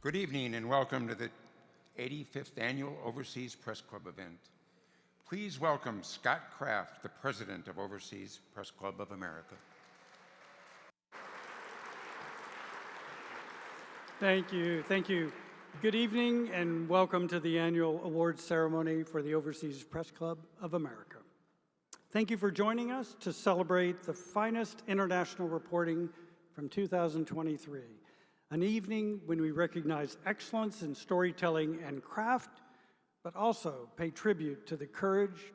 Good evening and welcome to the 85th Annual Overseas Press Club event. Please welcome Scott Kraft, the President of Overseas Press Club of America. Thank you. Good evening and welcome to the annual awards ceremony for the Overseas Press Club of America. Thank you for joining us to celebrate the finest international reporting from 2023, an evening when we recognize excellence in storytelling and craft, but also pay tribute to the courage,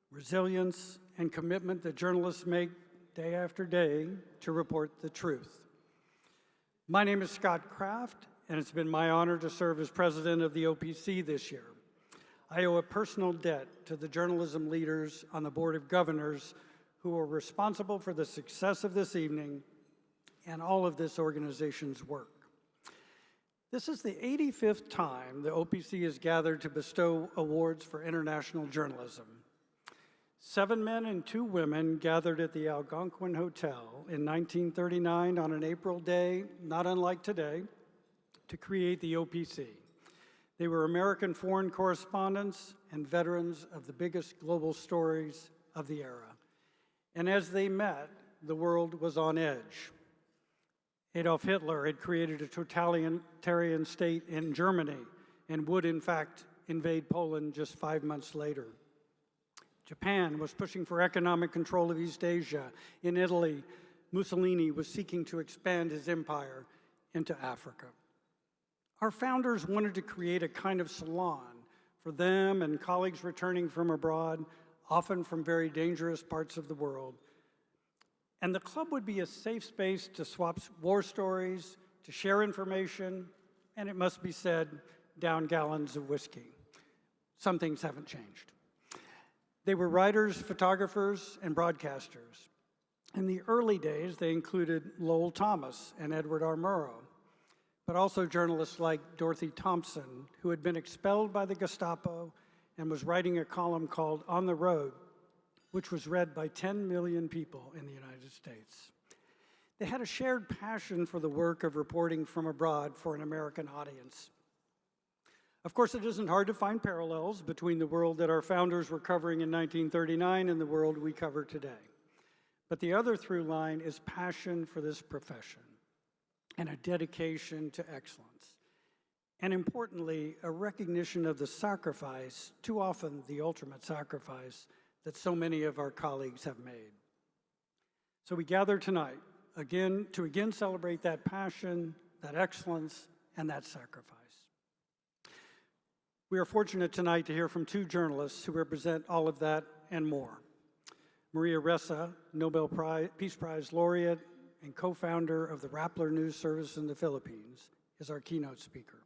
resilience, and commitment that journalists make day after day to report the truth. My name is Scott Kraft, and it's been my honor to serve as president of the OPC this year. I owe a personal debt to the journalism leaders on the Board of Governors who are responsible for the success of this evening and all of this organization's work. This is the 85th time the OPC has gathered to bestow awards for international journalism. 7 men and 2 women gathered at the Algonquin Hotel in 1939 on an April day, not unlike today, to create the OPC. They were American foreign correspondents and veterans of the biggest global stories of the era. And as they met, the world was on edge. Adolf Hitler had created a totalitarian state in Germany and would, in fact, invade Poland just 5 months later. Japan was pushing for economic control of East Asia. In Italy, Mussolini was seeking to expand his empire into Africa. Our founders wanted to create a kind of salon for them and colleagues returning from abroad, often from very dangerous parts of the world. And the club would be a safe space to swap war stories, to share information, and it must be said, down gallons of whiskey. Some things haven't changed. They were writers, photographers, and broadcasters. In the early days, they included Lowell Thomas and Edward R. Murrow, but also journalists like Dorothy Thompson, who had been expelled by the Gestapo and was writing a column called On the Road, which was read by 10 million people in the United States. They had a shared passion for the work of reporting from abroad for an American audience. Of course, it isn't hard to find parallels between the world that our founders were covering in 1939 and the world we cover today. But the other through line is passion for this profession and a dedication to excellence. And importantly, a recognition of the sacrifice, too often the ultimate sacrifice, that so many of our colleagues have made. So we gather tonight to again celebrate that passion, that excellence, and that sacrifice. We are fortunate tonight to hear from 2 journalists who represent all of that and more. Maria Ressa, Nobel Peace Prize laureate and co-founder of the Rappler news service in the Philippines, is our keynote speaker.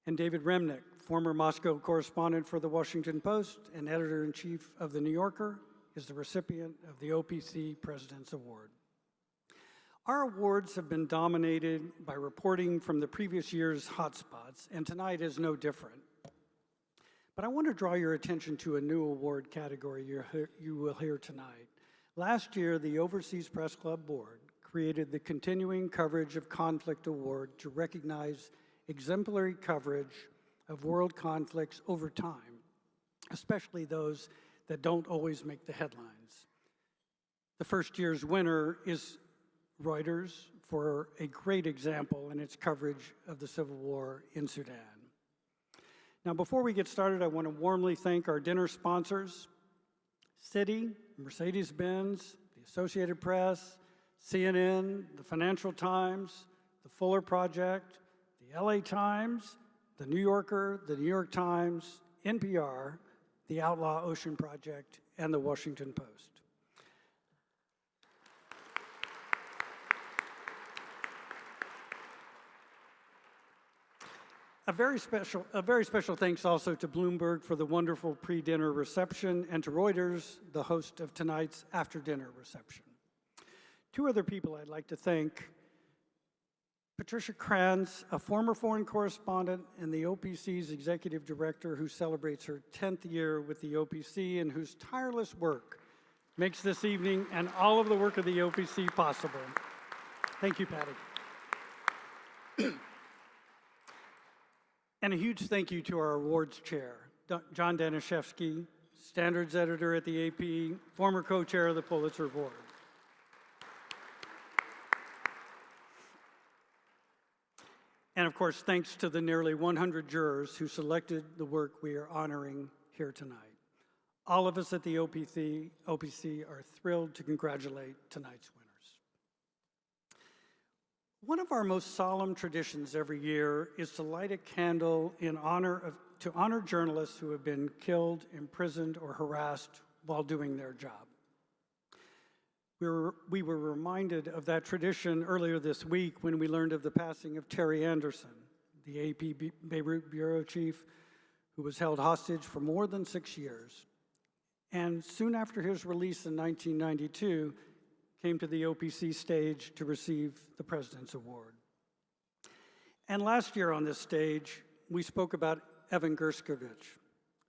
And David Remnick, former Moscow correspondent for the Washington Post and editor-in-chief of the New Yorker, is the recipient of the OPC President's Award. Our awards have been dominated by reporting from the previous year's hotspots, and tonight is no different. But I want to draw your attention to a new award category you will hear tonight. Last year, the Overseas Press Club Board created the Continuing Coverage of Conflict Award to recognize exemplary coverage of world conflicts over time, especially those that don't always make the headlines. The first year's winner is Reuters for a great example in its coverage of the Civil War in Sudan. Now, before we get started, I want to warmly thank our dinner sponsors, Citi, Mercedes-Benz, the Associated Press, CNN, the Financial Times, the Fuller Project, the LA Times, the New Yorker, the New York Times, NPR, the Outlaw Ocean Project, and the Washington Post. A very special thanks also to Bloomberg for the wonderful pre-dinner reception and to Reuters, the host of tonight's after-dinner reception. 2 other people I'd like to thank: Patricia Kranz, a former foreign correspondent and the OPC's executive director who celebrates her 10th year with the OPC and whose tireless work makes this evening and all of the work of the OPC possible. Thank you, Patty. And a huge thank you to our awards chair, John Danishevsky, standards editor at the AP, former co-chair of the Pulitzer Board. And of course, thanks to the nearly 100 jurors who selected the work we are honoring here tonight. All of us at the OPC are thrilled to congratulate tonight's winners. One of our most solemn traditions every year is to light a candle to honor journalists who have been killed, imprisoned, or harassed while doing their job. We were reminded of that tradition earlier this week when we learned of the passing of Terry Anderson, the AP Beirut bureau chief, who was held hostage for more than 6 years. And soon after his release in 1992, came to the OPC stage to receive the President's Award. And last year on this stage, we spoke about Evan Gershkovich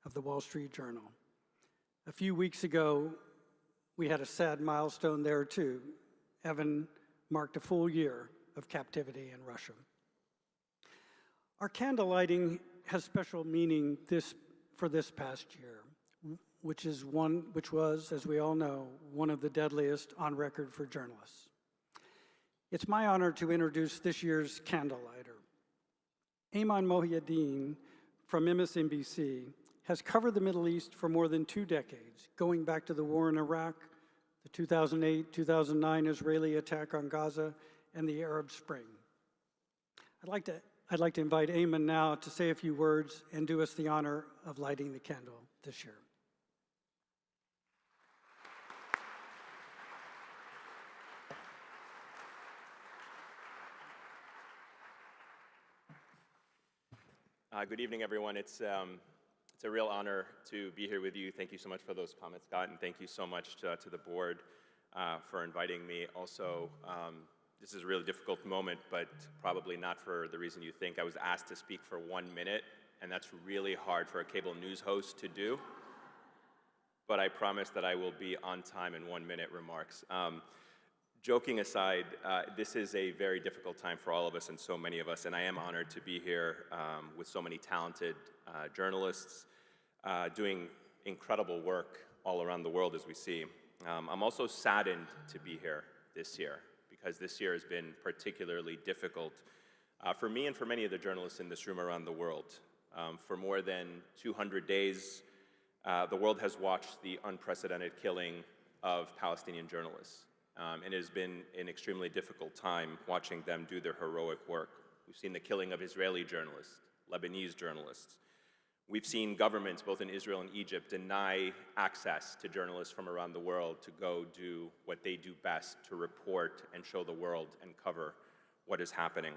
of the Wall Street Journal. A few weeks ago, we had a sad milestone there too. Evan marked a full year of captivity in Russia. Our candle lighting has special meaning for this past year, which was, as we all know, one of the deadliest on record for journalists. It's my honor to introduce this year's candle lighter. Ayman Mohyeldin from MSNBC has covered the Middle East for more than 2 decades, going back to the war in Iraq, the 2008-2009 Israeli attack on Gaza, and the Arab Spring. I'd like to invite Ayman now to say a few words and do us the honor of lighting the candle this year. Good evening, everyone. It's a real honor to be here with you. Thank you so much for those comments, Scott, and thank you so much to the board for inviting me. Also, this is a really difficult moment, but probably not for the reason you think. I was asked to speak for 1 minute, and that's really hard for a cable news host to do. But I promise that I will be on time in 1 minute remarks. Joking aside, this is a very difficult time for all of us and so many of us, and I am honored to be here with so many talented journalists doing incredible work all around the world, as we see. I'm also saddened to be here this year, because this year has been particularly difficult for me and for many of the journalists in this room around the world. For more than 200 days, the world has watched the unprecedented killing of Palestinian journalists. And it has been an extremely difficult time watching them do their heroic work. We've seen the killing of Israeli journalists, Lebanese journalists. We've seen governments, both in Israel and Egypt, deny access to journalists from around the world to go do what they do best, to report and show the world and cover what is happening.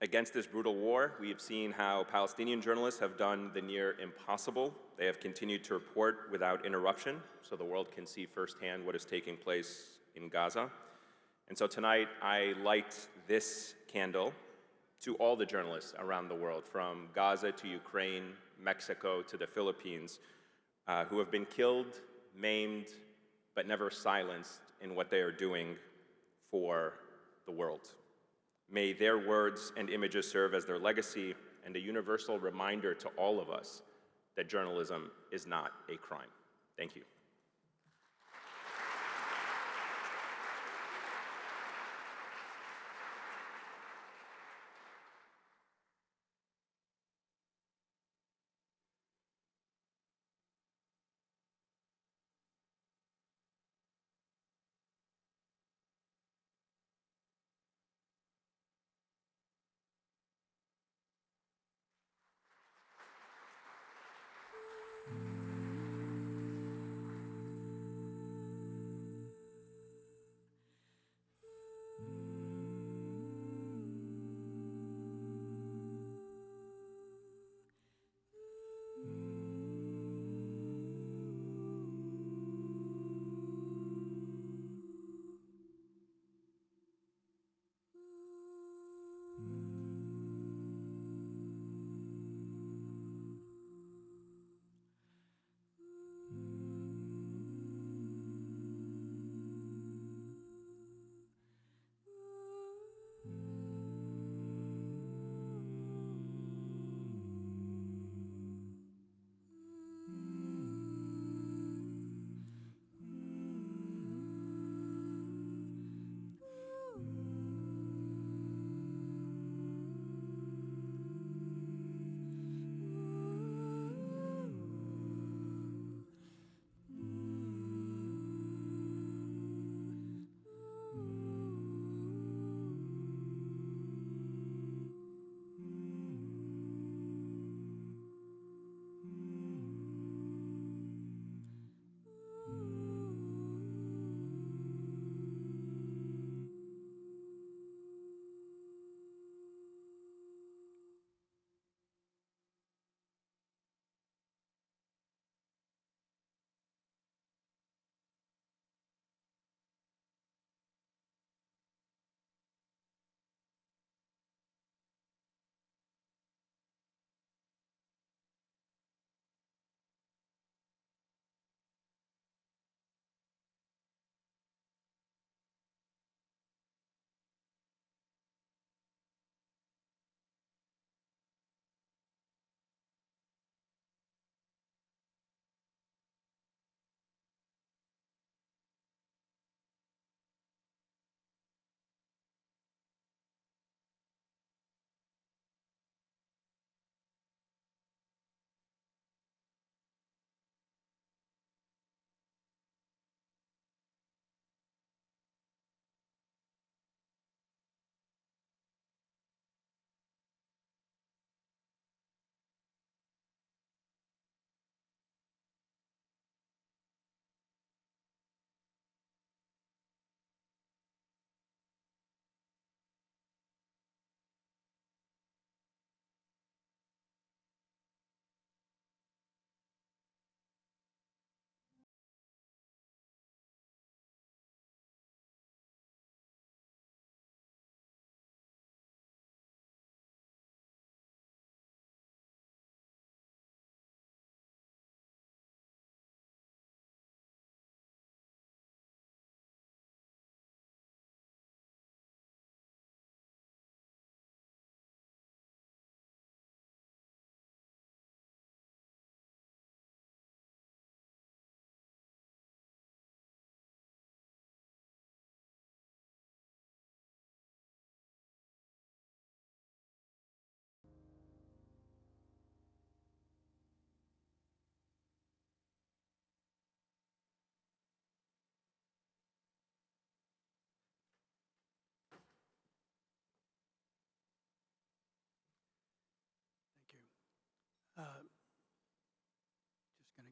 Against this brutal war, we have seen how Palestinian journalists have done the near impossible. They have continued to report without interruption, so the world can see firsthand what is taking place in Gaza. And so tonight, I light this candle to all the journalists around the world, from Gaza to Ukraine, Mexico to the Philippines, who have been killed, maimed, but never silenced in what they are doing for the world. May their words and images serve as their legacy and a universal reminder to all of us that journalism is not a crime. Thank you.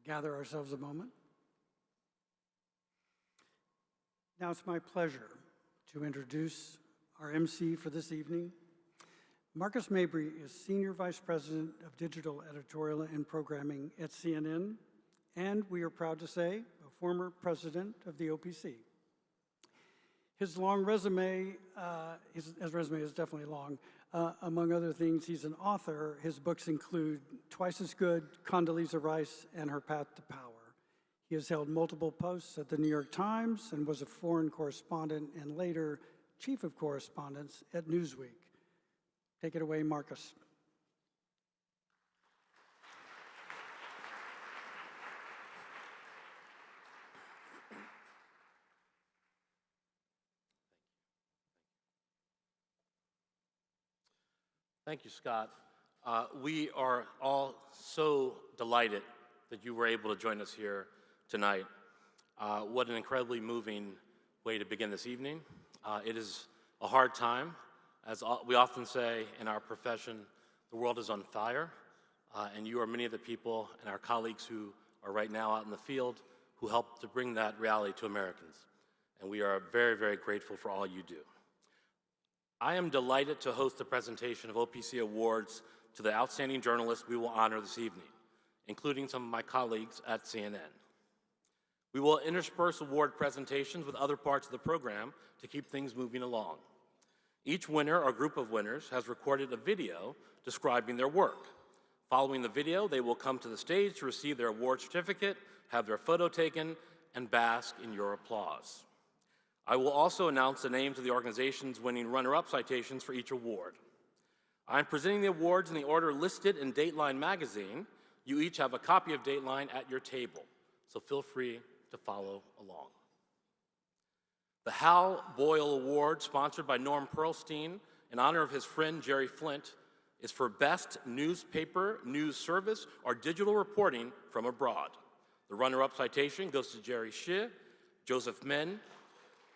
gather ourselves a moment. Now it's my pleasure to introduce our MC for this evening. Marcus Mabry is Senior Vice President of Digital Editorial and Programming at CNN, and we are proud to say, a former president of the OPC. His long resume, his resume is definitely long. Among other things, he's an author. His books include Twice as Good, Condoleezza Rice, and Her Path to Power. He has held multiple posts at the New York Times and was a foreign correspondent and later chief of correspondence at Newsweek. Take it away, Marcus. Thank you, Scott. We are all so delighted that you were able to join us here tonight. What an incredibly moving way to begin this evening. It is a hard time. As we often say in our profession, the world is on fire, and you are many of the people and our colleagues who are right now out in the field who help to bring that reality to Americans. And we are very, very grateful for all you do. I am delighted to host the presentation of OPC Awards to the outstanding journalists we will honor this evening, including some of my colleagues at CNN. We will intersperse award presentations with other parts of the program to keep things moving along. Each winner or group of winners has recorded a video describing their work. Following the video, they will come to the stage to receive their award certificate, have their photo taken, and bask in your applause. I will also announce the names of the organizations winning runner-up citations for each award. I'm presenting the awards in the order listed in Dateline magazine. You each have a copy of Dateline at your table, so feel free to follow along. The Hal Boyle Award, sponsored by Norm Pearlstein in honor of his friend Jerry Flint, is for Best Newspaper, News Service, or Digital Reporting from Abroad. The runner-up citation goes to Jerry Shih, Joseph Min,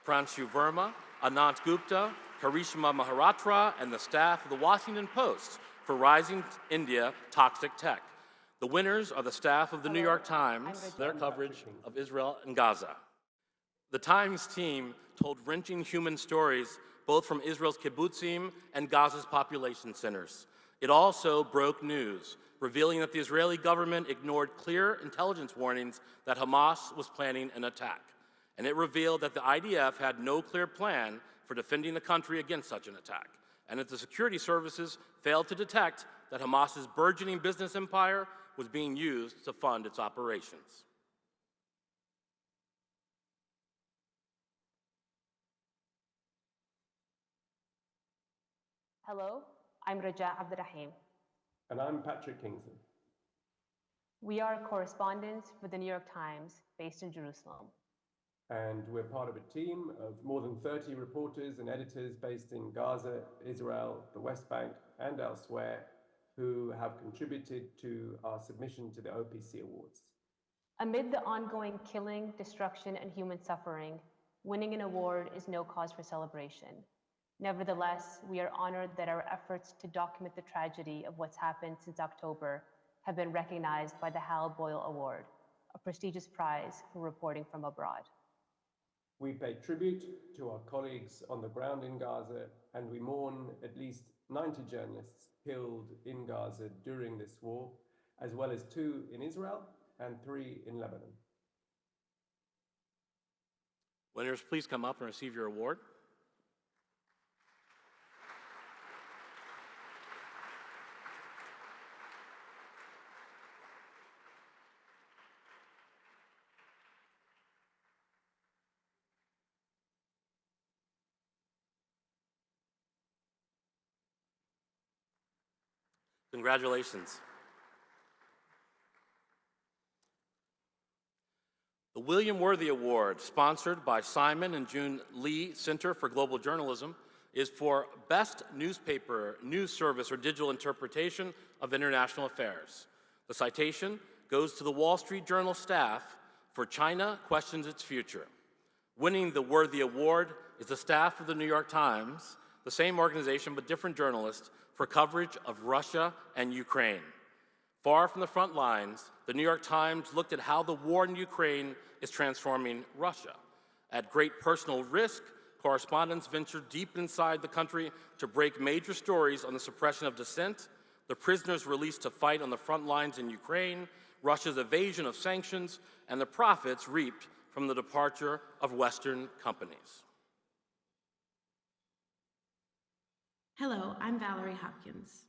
Pranshu Verma, Anant Gupta, Karishma Maharatra, and the staff of the Washington Post for Rising India Toxic Tech. The winners are the staff of the New York Times, their coverage of Israel and Gaza. The Times team told wrenching human stories both from Israel's kibbutzim and Gaza's population centers. It also broke news, revealing that the Israeli government ignored clear intelligence warnings that Hamas was planning an attack. And it revealed that the IDF had no clear plan for defending the country against such an attack, and that the security services failed to detect that Hamas's burgeoning business empire was being used to fund its operations. Hello, I'm Raja Abdurrahim. And I'm Patrick Kingsley. We are correspondents for the New York Times based in Jerusalem. And we're part of a team of more than 30 reporters and editors based in Gaza, Israel, the West Bank, and elsewhere who have contributed to our submission to the OPC Awards. Amid the ongoing killing, destruction, and human suffering, winning an award is no cause for celebration. Nevertheless, we are honored that our efforts to document the tragedy of what's happened since October have been recognized by the Hal Boyle Award, a prestigious prize for reporting from abroad. We pay tribute to our colleagues on the ground in Gaza, and we mourn at least 90 journalists killed in Gaza during this war, as well as 2 in Israel and 3 in Lebanon. Winners, please come up and receive your award. Congratulations. The William Worthy Award, sponsored by Simon and June Lee Center for Global Journalism, is for Best Newspaper, News Service, or Digital Interpretation of International Affairs. The citation goes to the Wall Street Journal staff for China Questions Its Future. Winning the Worthy Award is the staff of the New York Times, the same organization but different journalists, for coverage of Russia and Ukraine. Far from the front lines, the New York Times looked at how the war in Ukraine is transforming Russia. At great personal risk, correspondents ventured deep inside the country to break major stories on the suppression of dissent, the prisoners released to fight on the front lines in Ukraine, Russia's evasion of sanctions, and the profits reaped from the departure of Western companies. Hello, I'm Valerie Hopkins.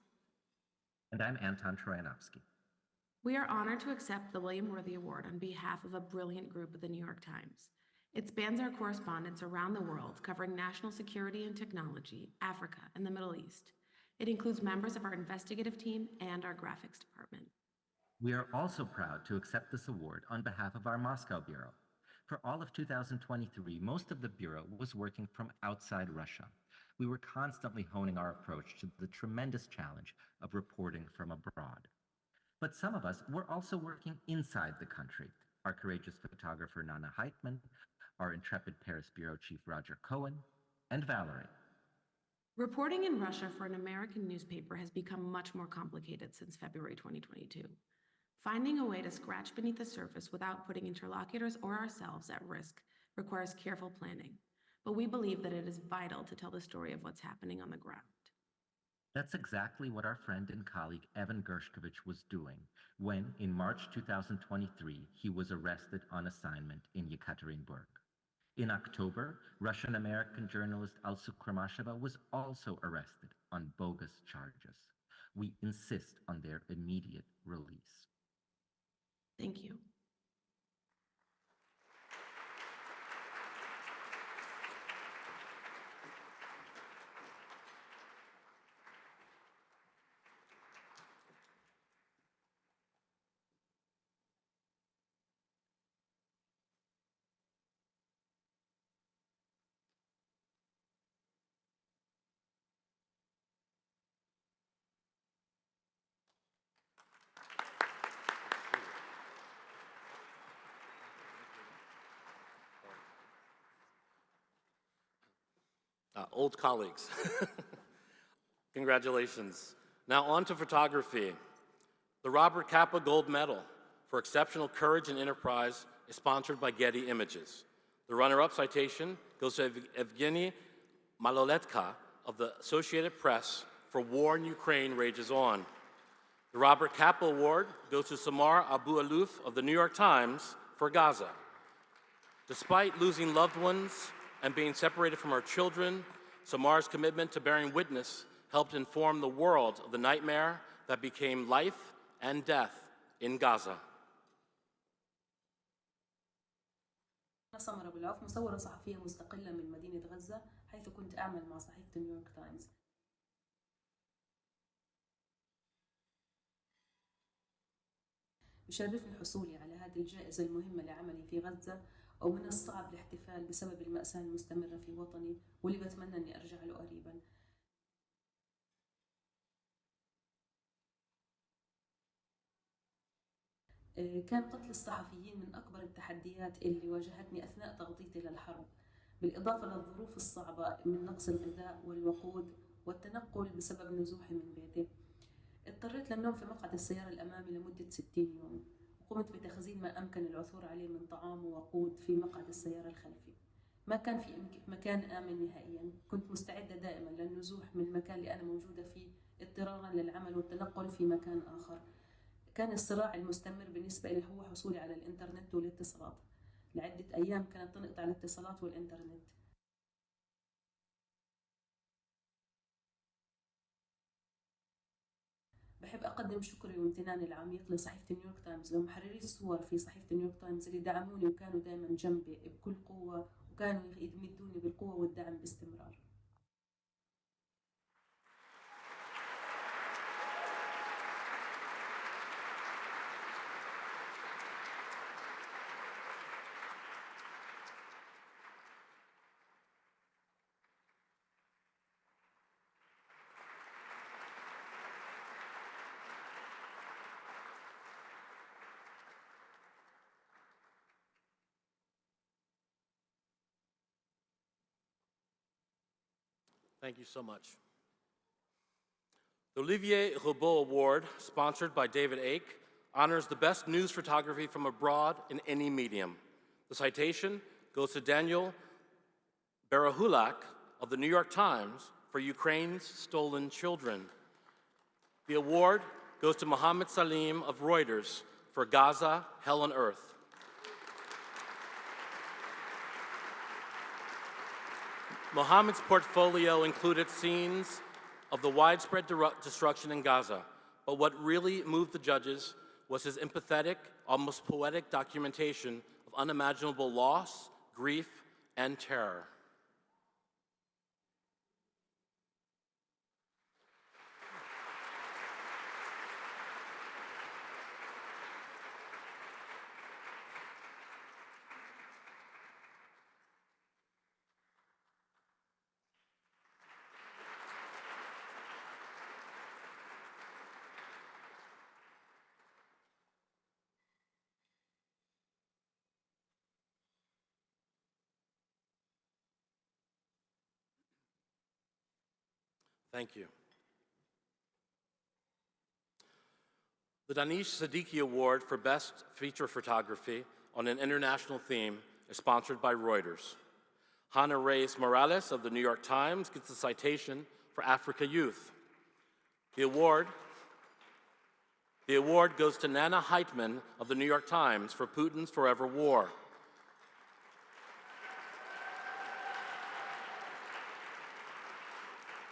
And I'm Anton Troyanovsky. We are honored to accept the William Worthy Award on behalf of a brilliant group at the New York Times. It spans our correspondents around the world, covering national security and technology, Africa, and the Middle East. It includes members of our investigative team and our graphics department. We are also proud to accept this award on behalf of our Moscow Bureau. For all of 2023, most of the Bureau was working from outside Russia. We were constantly honing our approach to the tremendous challenge of reporting from abroad. But some of us were also working inside the country. Our courageous photographer, Nana Heitman, our intrepid Paris Bureau Chief, Roger Cohen, and Valerie. Reporting in Russia for an American newspaper has become much more complicated since February 2022. Finding a way to scratch beneath the surface without putting interlocutors or ourselves at risk requires careful planning, but we believe that it is vital to tell the story of what's happening on the ground. That's exactly what our friend and colleague Evan Gershkovich was doing when, in March 2023, he was arrested on assignment in Yekaterinburg. In October, Russian-American journalist Alsu Kramasheva was also arrested on bogus charges. We insist on their immediate release. Thank you. Old colleagues. Congratulations. Now on to photography. The Robert Capa Gold Medal for exceptional courage and enterprise is sponsored by Getty Images. The runner-up citation goes to Evgeny Maloletka of the Associated Press for War in Ukraine Rages On. The Robert Capa Award goes to Samar Abu Alouf of the New York Times for Gaza. Despite losing loved ones and being separated from our children, Samar's commitment to bearing witness helped inform the world of the nightmare that became life and death in Gaza. أنا سمر أبو العوف مصورة صحفية مستقلة من مدينة غزة حيث كنت أعمل مع صحيفة نيويورك تايمز. يشرفني حصولي على هذه الجائزة المهمة لعملي في غزة، ومن الصعب الاحتفال بسبب المأساة المستمرة في وطني واللي بتمنى أني أرجع له قريباً. كان قتل الصحفيين من أكبر التحديات اللي واجهتني أثناء تغطيتي للحرب، بالإضافة للظروف الصعبة من نقص الغذاء والوقود والتنقل بسبب نزوحي من بيتي. اضطريت للنوم في مقعد السيارة الأمامي لمدة 60 يوم، وقمت بتخزين ما أمكن العثور عليه من طعام ووقود في مقعد السيارة الخلفي. ما كان في مكان آمن نهائياً، كنت مستعدة دائماً للنزوح من المكان اللي أنا موجودة فيه اضطراراً للعمل والتنقل في مكان آخر. كان الصراع المستمر بالنسبة لي هو حصولي على الإنترنت والاتصالات. لعدة أيام كانت تنقطع الاتصالات والإنترنت. بحب أقدم شكري وامتناني العميق لصحيفة نيويورك تايمز ومحرري الصور في صحيفة نيويورك تايمز اللي دعموني وكانوا دائما جنبي بكل قوة وكانوا يمدوني بالقوة والدعم باستمرار. Thank you so much. The Olivier Roubaud Award, sponsored by David Ake, honors the best news photography from abroad in any medium. The citation goes to Daniel Barahulak of the New York Times for Ukraine's stolen children. The award goes to Mohammed Salim of Reuters for Gaza, Hell on Earth. Mohammed's portfolio included scenes of the widespread destruction in Gaza, but what really moved the judges was his empathetic, almost poetic documentation of unimaginable loss, grief, and terror. Thank you. The Danish Siddiqui Award for Best Feature Photography on an International Theme is sponsored by Reuters. Hannah Reyes Morales of the New York Times gets the citation for Africa Youth. The award goes to Nana Heitman of the New York Times for Putin's Forever War.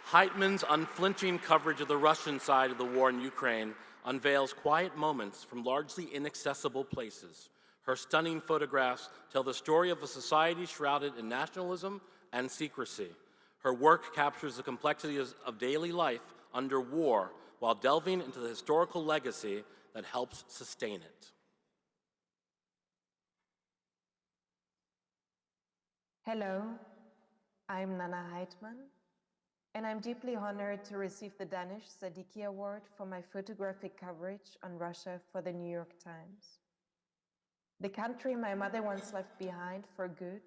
Heitman's unflinching coverage of the Russian side of the war in Ukraine unveils quiet moments from largely inaccessible places. Her stunning photographs tell the story of a society shrouded in nationalism and secrecy. Her work captures the complexities of daily life under war while delving into the historical legacy that helps sustain it. Hello, I'm Nana Heitman, and I'm deeply honored to receive the Danish Siddiqui Award for my photographic coverage on Russia for the New York Times. The country my mother once left behind for good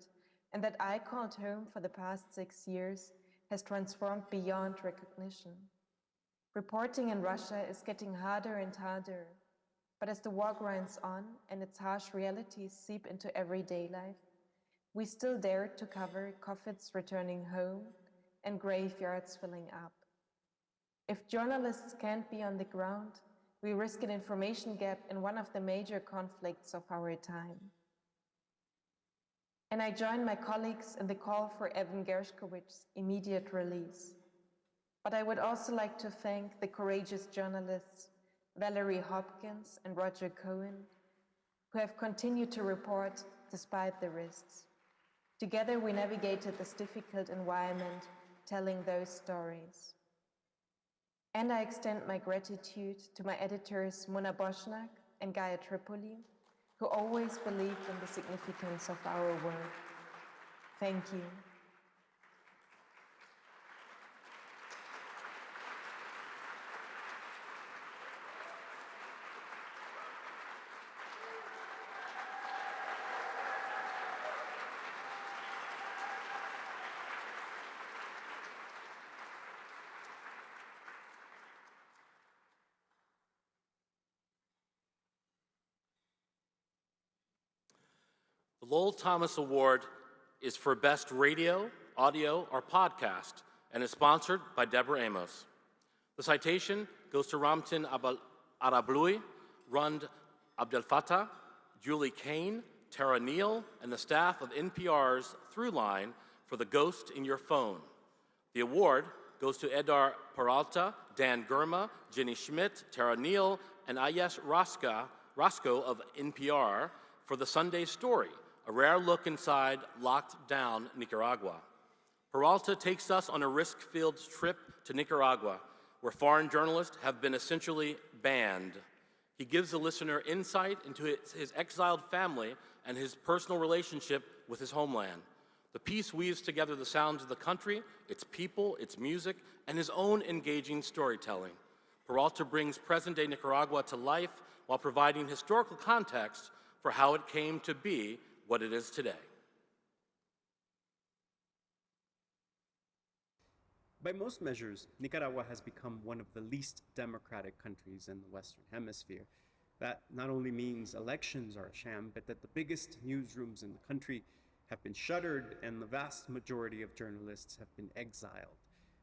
and that I called home for the past 6 years has transformed beyond recognition. Reporting in Russia is getting harder and harder, but as the war grinds on and its harsh realities seep into everyday life, we still dare to cover coffins returning home and graveyards filling up. If journalists can't be on the ground, we risk an information gap in one of the major conflicts of our time. And I join my colleagues in the call for Evan Gershkowicz's immediate release. But I would also like to thank the courageous journalists Valerie Hopkins and Roger Cohen, who have continued to report despite the risks. Together we navigated this difficult environment, telling those stories. And I extend my gratitude to my editors Mona Boschnak and Gaia Tripoli, who always believed in the significance of our work. Thank you. The Lowell Thomas Award is for Best Radio, Audio, or Podcast, and is sponsored by Deborah Amos. The citation goes to Ramtin Arablouei, Rund Abdel Fattah, Julie Kane, Tara Neal, and the staff of NPR's Throughline for The Ghost in Your Phone. The award goes to Edar Peralta, Dan Gurma, Jenny Schmidt, Tara Neal, and Ayes Roscoe of NPR for The Sunday Story, a rare look inside locked-down Nicaragua. Peralta takes us on a risk-filled trip to Nicaragua, where foreign journalists have been essentially banned. He gives the listener insight into his exiled family and his personal relationship with his homeland. The piece weaves together the sounds of the country, its people, its music, and his own engaging storytelling. Peralta brings present-day Nicaragua to life while providing historical context for how it came to be what it is today. By most measures, Nicaragua has become one of the least democratic countries in the Western Hemisphere. That not only means elections are a sham, but that the biggest newsrooms in the country have been shuttered and the vast majority of journalists have been exiled.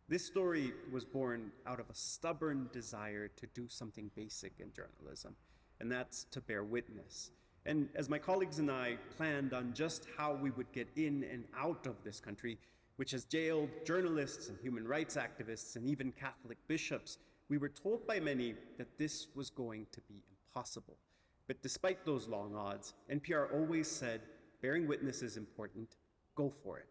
This story was born out of a stubborn desire to do something basic in journalism, and that's to bear witness. And as my colleagues and I planned on just how we would get in and out of this country, which has jailed journalists and human rights activists and even Catholic bishops, we were told by many that this was going to be impossible. But despite those long odds, NPR always said, bearing witness is important, go for it.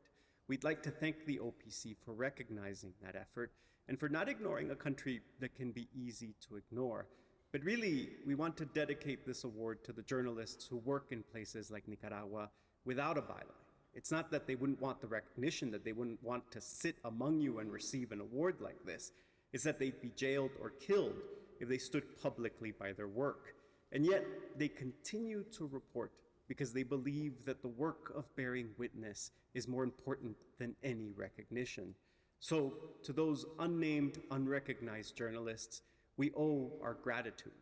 We'd like to thank the OPC for recognizing that effort and for not ignoring a country that can be easy to ignore. But really, we want to dedicate this award to the journalists who work in places like Nicaragua without a byline. It's not that they wouldn't want the recognition, that they wouldn't want to sit among you and receive an award like this. It's that they'd be jailed or killed if they stood publicly by their work. And yet, they continue to report because they believe that the work of bearing witness is more important than any recognition. So, to those unnamed, unrecognized journalists, we owe our gratitude.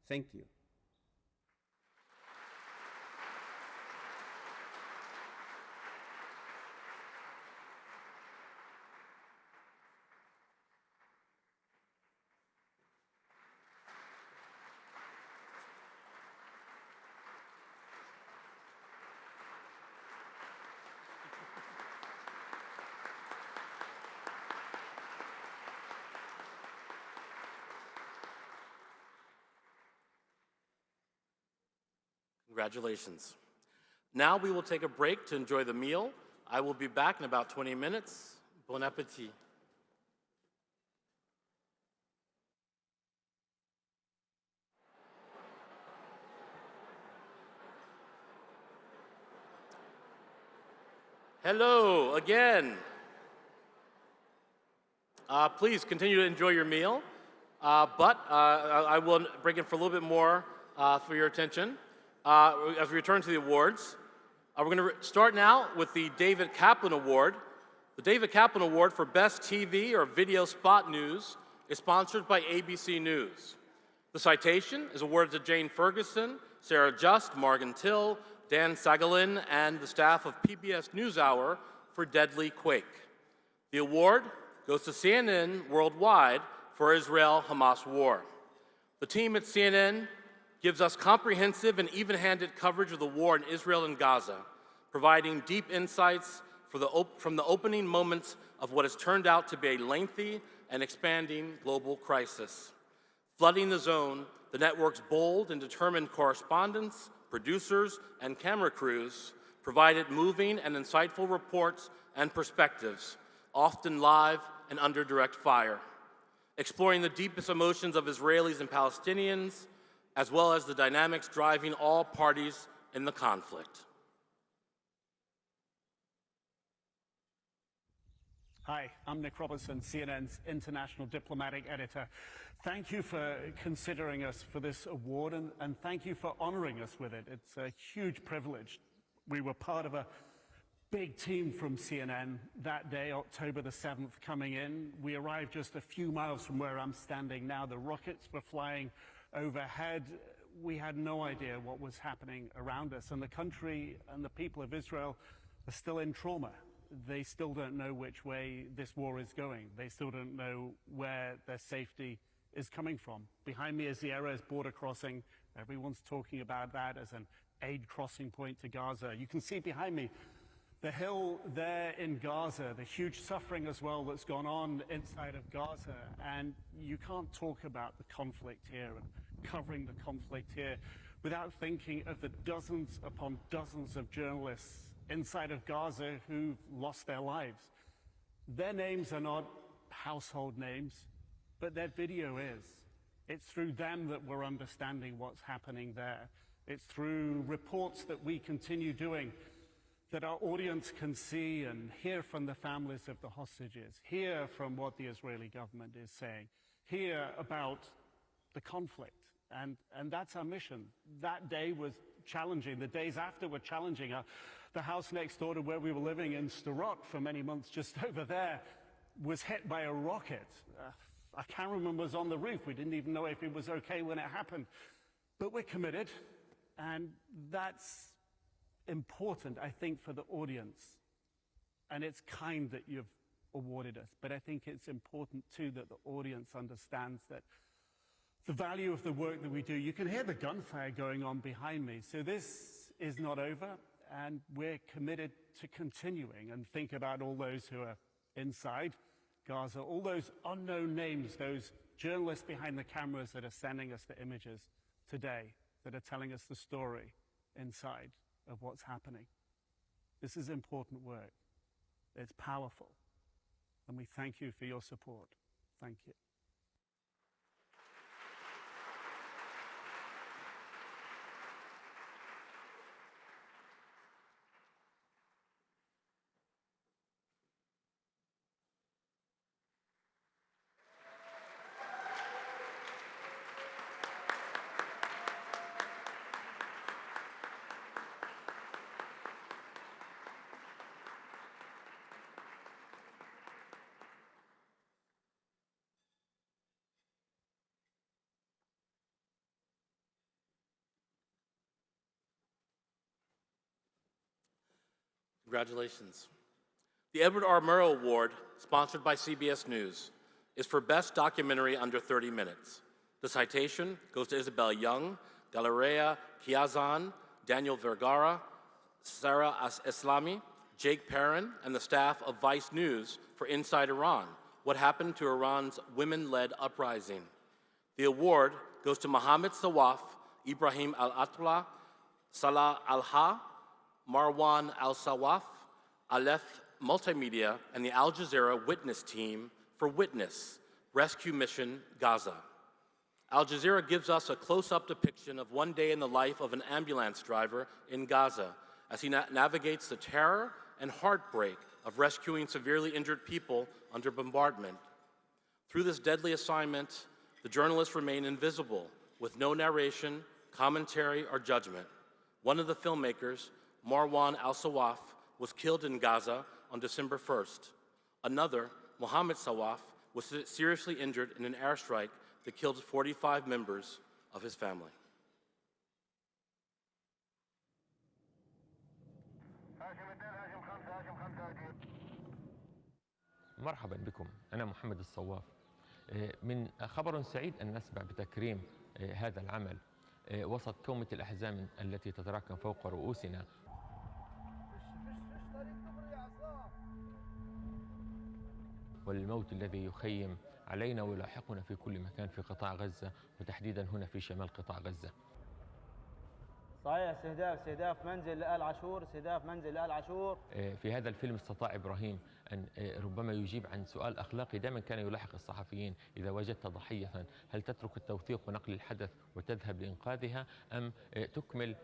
Thank you. Congratulations. Now we will take a break to enjoy the meal. I will be back in about 20 minutes. Bon appétit. Hello again. Please continue to enjoy your meal, but I will bring in for a little bit more for your attention. As we return to the awards, we're going to start now with the David Kaplan Award. The David Kaplan Award for Best TV or Video Spot News is sponsored by ABC News. The citation is awarded to Jane Ferguson, Sarah Just, Morgan Till, Dan Sagalin, and the staff of PBS NewsHour for Deadly Quake. The award goes to CNN Worldwide for Israel-Hamas War. The team at CNN gives us comprehensive and even-handed coverage of the war in Israel and Gaza, providing deep insights from the opening moments of what has turned out to be a lengthy and expanding global crisis. Flooding the zone, the network's bold and determined correspondents, producers, and camera crews provided moving and insightful reports and perspectives, often live and under direct fire, exploring the deepest emotions of Israelis and Palestinians, as well as the dynamics driving all parties in the conflict. Hi, I'm Nick Robertson, CNN's international diplomatic editor. Thank you for considering us for this award, and thank you for honoring us with it. It's a huge privilege. We were part of a big team from CNN that day, October the 7th, coming in. We arrived just a few miles from where I'm standing now. The rockets were flying overhead. We had no idea what was happening around us, and the country and the people of Israel are still in trauma. They still don't know which way this war is going. They still don't know where their safety is coming from. Behind me is the Erez border crossing. Everyone's talking about that as an aid crossing point to Gaza. You can see behind me the hill there in Gaza, the huge suffering as well that's gone on inside of Gaza. And you can't talk about the conflict here and covering the conflict here without thinking of the dozens upon dozens of journalists inside of Gaza who've lost their lives. Their names are not household names, but their video is. It's through them that we're understanding what's happening there. It's through reports that we continue doing that our audience can see and hear from the families of the hostages, hear from what the Israeli government is saying, hear about the conflict. And that's our mission. That day was challenging. The days after were challenging. The house next door to where we were living in Sderot for many months, just over there, was hit by a rocket. Our cameraman was on the roof. We didn't even know if it was okay when it happened. But we're committed, and that's important, I think, for the audience. And it's kind that you've awarded us, but I think it's important, too, that the audience understands that the value of the work that we do. You can hear the gunfire going on behind me. So this is not over, and we're committed to continuing, and think about all those who are inside Gaza, all those unknown names, those journalists behind the cameras that are sending us the images today, that are telling us the story inside of what's happening. This is important work. It's powerful. And we thank you for your support. Thank you. Congratulations. The Edward R. Murrow Award, sponsored by CBS News, is for Best Documentary Under 30 Minutes. The citation goes to Isabel Young, Galeria Kiazan, Daniel Vergara, Sarah Eslami, Jake Perrin, and the staff of Vice News for Inside Iran, What Happened to Iran's Women-Led Uprising. The award goes to Mohammed Sawaf, Ibrahim Al-Atla, Salah Al-Ha, Marwan Al-Sawaf, Aleph Multimedia, and the Al Jazeera Witness Team for Witness, Rescue Mission Gaza. Al Jazeera gives us a close-up depiction of one day in the life of an ambulance driver in Gaza as he navigates the terror and heartbreak of rescuing severely injured people under bombardment. Through this deadly assignment, the journalists remain invisible, with no narration, commentary, or judgment. One of the filmmakers, Marwan Al-Sawaf, was killed in Gaza on December 1st. Another, Mohammed Sawaf, was seriously injured in an airstrike that killed 45 members of his family. مرحبا بكم، أنا محمد الصواف. من خبر سعيد أن نسمع بتكريم هذا العمل وسط كومة الأحزان التي تتراكم فوق رؤوسنا. والموت الذي يخيم علينا ويلاحقنا في كل مكان في قطاع غزة، وتحديدا هنا في شمال قطاع غزة. صحيح، استهداف منزل لآل عاشور، استهداف منزل لآل عاشور. في هذا الفيلم استطاع إبراهيم أن ربما يجيب عن سؤال أخلاقي دائما كان يلاحق الصحفيين: إذا وجدت ضحية هل تترك التوثيق ونقل الحدث وتذهب لإنقاذها، أم تكمل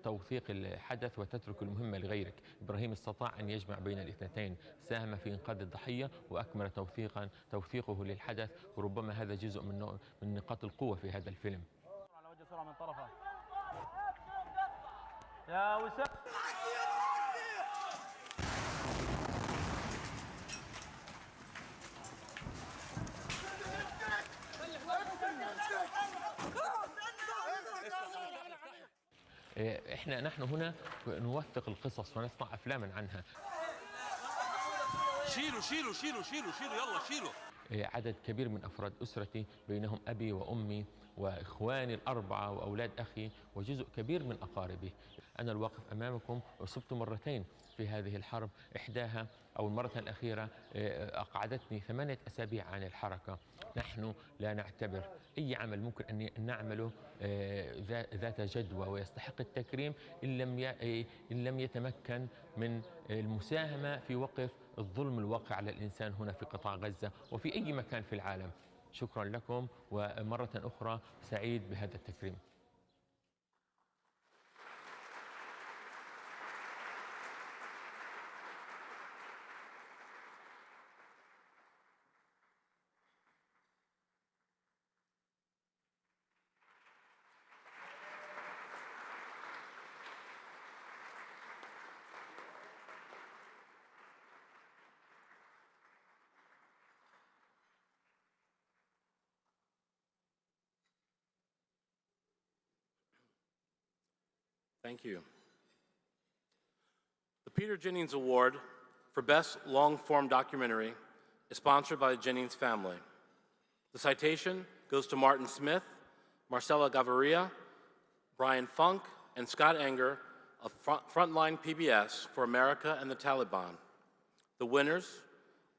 توثيق الحدث وتترك المهمة لغيرك؟ إبراهيم استطاع أن يجمع بين الاثنتين، ساهم في إنقاذ الضحية وأكمل توثيقه للحدث، وربما هذا جزء من نقاط القوة في هذا الفيلم. على وجه سرعة من طرفه. يا وسام. نحن هنا نوثق القصص ونصنع أفلاما عنها. شيلوا يلا شيلوا. عدد كبير من أفراد أسرتي، بينهم أبي وأمي وإخواني الأربعة وأولاد أخي وجزء كبير من أقاربي. أنا الواقف أمامكم أصبت مرتين في هذه الحرب، إحداها أو المرة الأخيرة أقعدتني 8 أسابيع عن الحركة. نحن لا نعتبر أي عمل ممكن أن نعمله ذات جدوى ويستحق التكريم إن لم يتمكن من المساهمة في وقف الظلم الواقع على الإنسان هنا في قطاع غزة وفي أي مكان في العالم. شكرا لكم، ومرة أخرى سعيد بهذا التكريم. Thank you. The Peter Jennings Award for Best Long-Form Documentary is sponsored by the Jennings family. The citation goes to Martin Smith, Marcela Gaviria, Brian Funk, and Scott Enger of Frontline PBS for America and the Taliban. The winners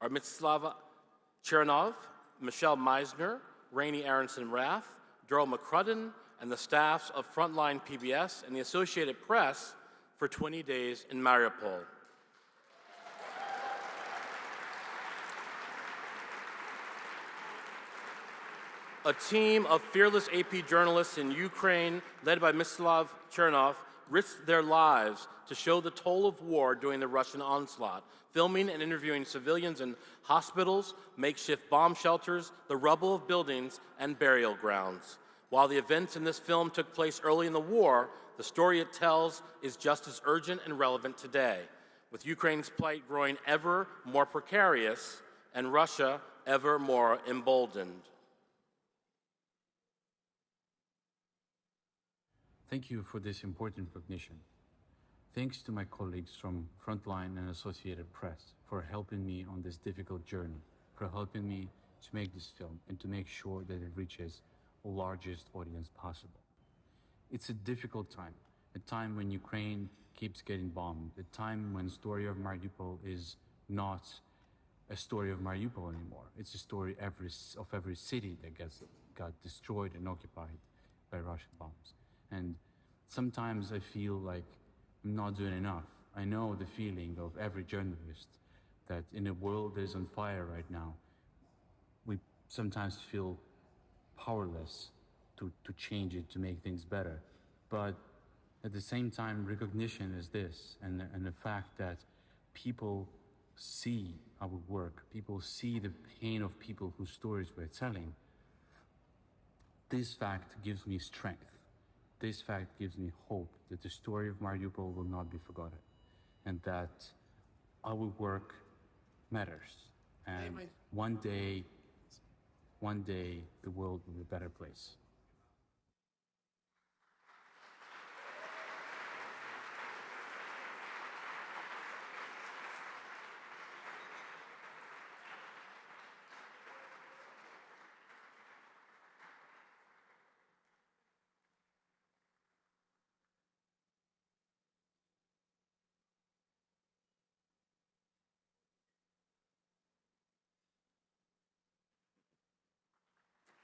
are Mstislava Chernov, Michelle Meisner, Rainey Aronson-Rath, Daryl McCrudden, and the staffs of Frontline PBS and the Associated Press for 20 Days in Mariupol. A team of fearless AP journalists in Ukraine, led by Mstislav Chernov, risked their lives to show the toll of war during the Russian onslaught, filming and interviewing civilians in hospitals, makeshift bomb shelters, the rubble of buildings, and burial grounds. While the events in this film took place early in the war, the story it tells is just as urgent and relevant today, with Ukraine's plight growing ever more precarious and Russia ever more emboldened. Thank you for this important recognition. Thanks to my colleagues from Frontline and Associated Press for helping me on this difficult journey, for helping me to make this film and to make sure that it reaches the largest audience possible. It's a difficult time, a time when Ukraine keeps getting bombed, a time when the story of Mariupol is not a story of Mariupol anymore. It's a story of every city that got destroyed and occupied by Russian bombs. And sometimes I feel like I'm not doing enough. I know the feeling of every journalist that in a world that is on fire right now, we sometimes feel powerless to change it, to make things better. But at the same time, recognition is this, and the fact that people see our work, people see the pain of people whose stories we're telling. This fact gives me strength. This fact gives me hope that the story of Mariupol will not be forgotten and that our work matters. And one day, the world will be a better place.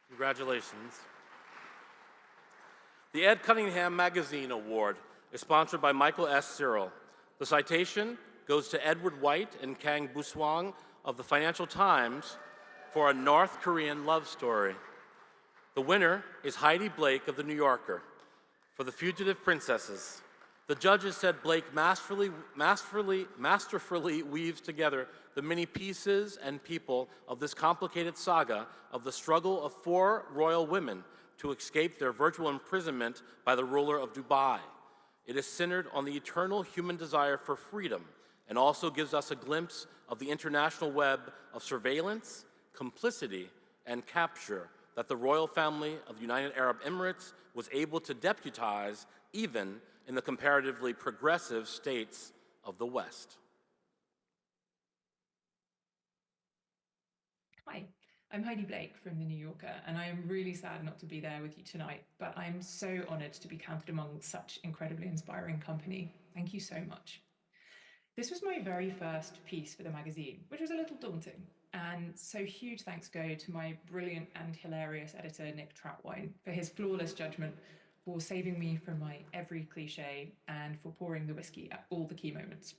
Congratulations. The Ed Cunningham Magazine Award is sponsored by Michael S. Cyril. The citation goes to Edward White and Kang Buswang of the Financial Times for A North Korean Love Story. The winner is Heidi Blake of The New Yorker for The Fugitive Princesses. The judges said Blake masterfully weaves together the many pieces and people of this complicated saga of the struggle of 4 royal women to escape their virtual imprisonment by the ruler of Dubai. It is centered on the eternal human desire for freedom and also gives us a glimpse of the international web of surveillance, complicity, and capture that the royal family of the United Arab Emirates was able to deputize even in the comparatively progressive states of the West. Hi, I'm Heidi Blake from The New Yorker, and I am really sad not to be there with you tonight, but I'm so honored to be counted among such incredibly inspiring company. Thank you so much. This was my very first piece for the magazine, which was a little daunting. And so huge thanks go to my brilliant and hilarious editor, Nick Troutwine, for his flawless judgment, for saving me from my every cliche, and for pouring the whiskey at all the key moments.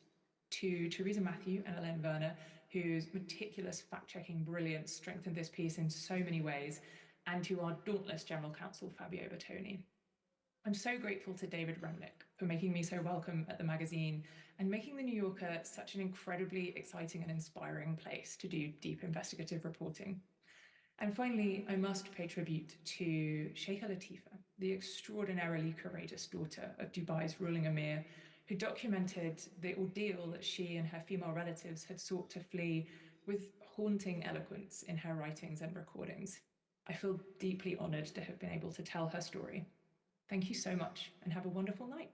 To Theresa Matthew and Elaine Werner, whose meticulous fact-checking brilliance strengthened this piece in so many ways, and to our dauntless General Counsel, Fabio Bertoni. I'm so grateful to David Remnick for making me so welcome at the magazine and making The New Yorker such an incredibly exciting and inspiring place to do deep investigative reporting. And finally, I must pay tribute to Sheikha Latifa, the extraordinarily courageous daughter of Dubai's ruling emir, who documented the ordeal that she and her female relatives had sought to flee with haunting eloquence in her writings and recordings. I feel deeply honored to have been able to tell her story. Thank you so much and have a wonderful night.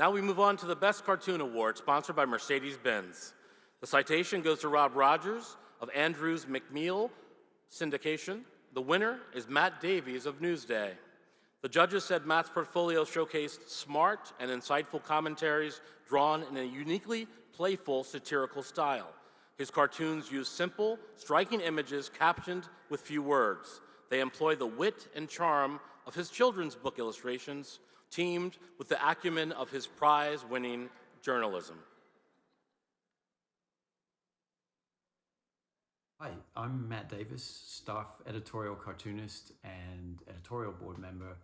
Now we move on to the Best Cartoon Award, sponsored by Mercedes-Benz. The citation goes to Rob Rogers of Andrews McMeel Syndication. The winner is Matt Davies of Newsday. The judges said Matt's portfolio showcased smart and insightful commentaries drawn in a uniquely playful, satirical style. His cartoons use simple, striking images captioned with few words. They employ the wit and charm of his children's book illustrations, teamed with the acumen of his prize-winning journalism. Hi, I'm Matt Davis, staff editorial cartoonist and editorial board member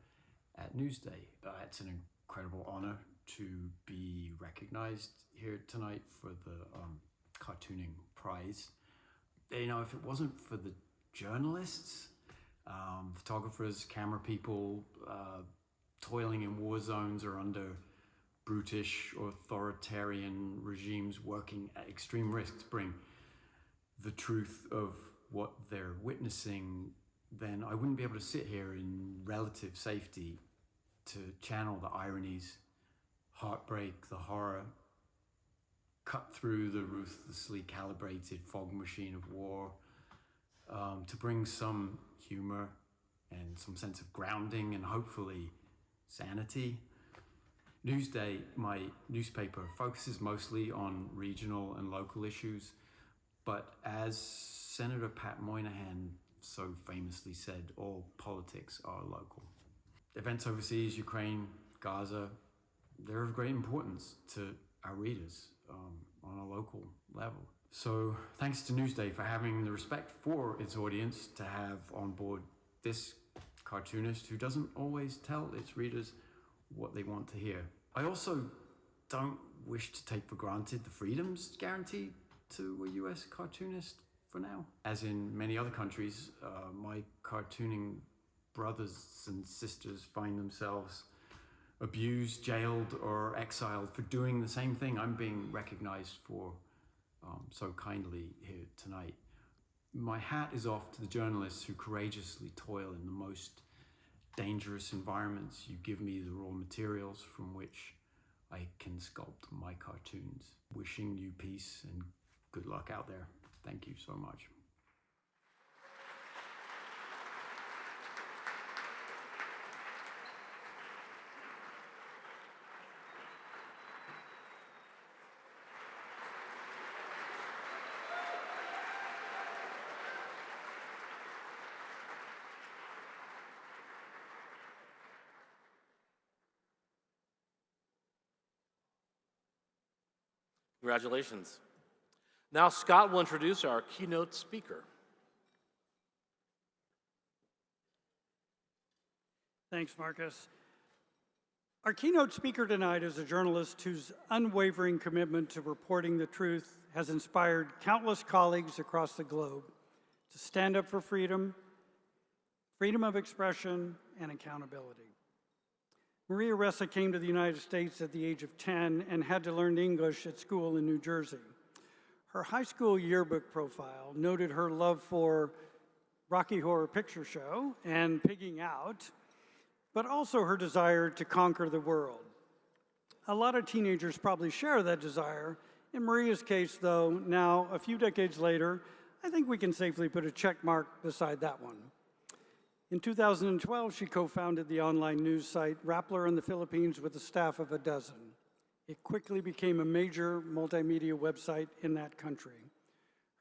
at Newsday. It's an incredible honor to be recognized here tonight for the cartooning prize. You know, if it wasn't for the journalists, photographers, camera people, toiling in war zones or under brutish authoritarian regimes working at extreme risk to bring the truth of what they're witnessing, then I wouldn't be able to sit here in relative safety to channel the ironies, heartbreak, the horror, cut through the ruthlessly calibrated fog machine of war, to bring some humor and some sense of grounding and hopefully sanity. Newsday, my newspaper, focuses mostly on regional and local issues, but as Senator Pat Moynihan so famously said, all politics are local. Events overseas, Ukraine, Gaza, they're of great importance to our readers on a local level. So thanks to Newsday for having the respect for its audience to have on board this cartoonist who doesn't always tell its readers what they want to hear. I also don't wish to take for granted the freedoms guaranteed to a US cartoonist for now. As in many other countries, my cartooning brothers and sisters find themselves abused, jailed, or exiled for doing the same thing I'm being recognized for so kindly here tonight. My hat is off to the journalists who courageously toil in the most dangerous environments. You give me the raw materials from which I can sculpt my cartoons. Wishing you peace and good luck out there. Thank you so much. Congratulations. Now Scott will introduce our keynote speaker. Thanks, Marcus. Our keynote speaker tonight is a journalist whose unwavering commitment to reporting the truth has inspired countless colleagues across the globe to stand up for freedom, freedom of expression, and accountability. Maria Ressa came to the United States at the age of 10 and had to learn English at school in New Jersey. Her high school yearbook profile noted her love for Rocky Horror Picture Show and pigging out, but also her desire to conquer the world. A lot of teenagers probably share that desire. In Maria's case, though, now, a few decades later, I think we can safely put a check mark beside that one. In 2012, she co-founded the online news site Rappler in the Philippines with a staff of a dozen. It quickly became a major multimedia website in that country.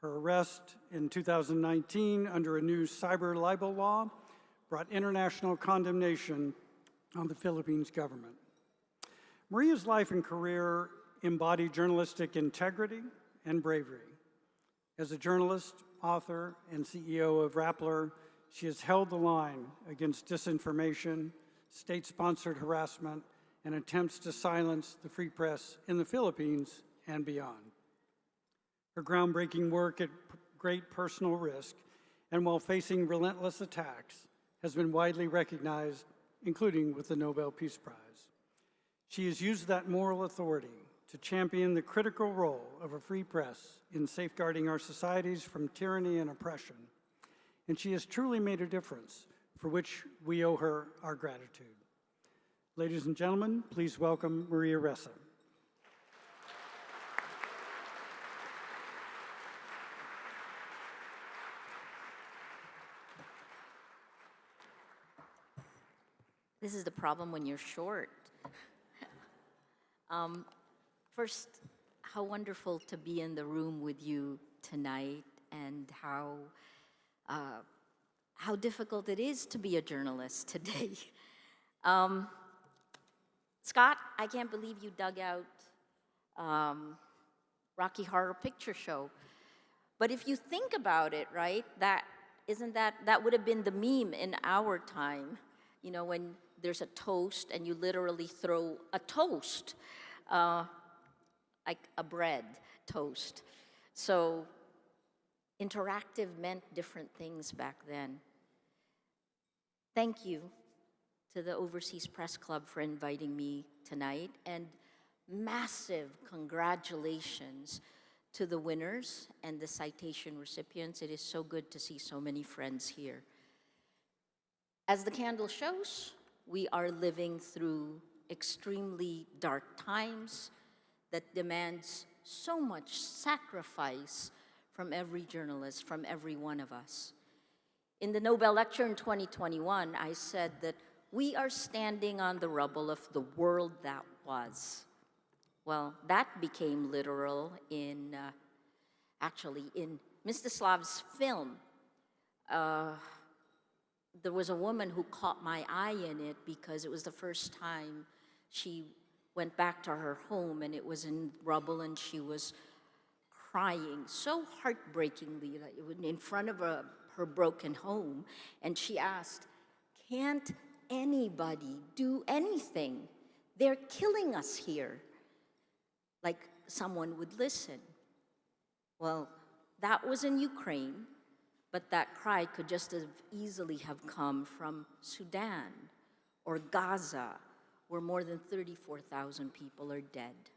Her arrest in 2019 under a new cyber libel law brought international condemnation on the Philippines government. Maria's life and career embody journalistic integrity and bravery. As a journalist, author, and CEO of Rappler, she has held the line against disinformation, state-sponsored harassment, and attempts to silence the free press in the Philippines and beyond. Her groundbreaking work at great personal risk and while facing relentless attacks has been widely recognized, including with the Nobel Peace Prize. She has used that moral authority to champion the critical role of a free press in safeguarding our societies from tyranny and oppression. And she has truly made a difference, for which we owe her our gratitude. Ladies and gentlemen, please welcome Maria Ressa. This is the problem when you're short. First, how wonderful to be in the room with you tonight, and how difficult it is to be a journalist today. Scott, I can't believe you dug out Rocky Horror Picture Show. But if you think about it, right, that would have been the meme in our time, you know, when there's a toast and you literally throw a toast, like a bread toast. So interactive meant different things back then. Thank you to the Overseas Press Club for inviting me tonight, and massive congratulations to the winners and the citation recipients. It is so good to see so many friends here. As the candle shows, we are living through extremely dark times that demands so much sacrifice from every journalist, from every one of us. In the Nobel lecture in 2021, I said that we are standing on the rubble of the world that was. Well, that became literal in Mstislav's film. There was a woman who caught my eye in it because it was the first time she went back to her home and it was in rubble, and she was crying so heartbreakingly in front of her broken home. And she asked, "Can't anybody do anything? They're killing us here." Like someone would listen. Well, that was in Ukraine, but that cry could just as easily have come from Sudan or Gaza, where more than 34,000 people are dead.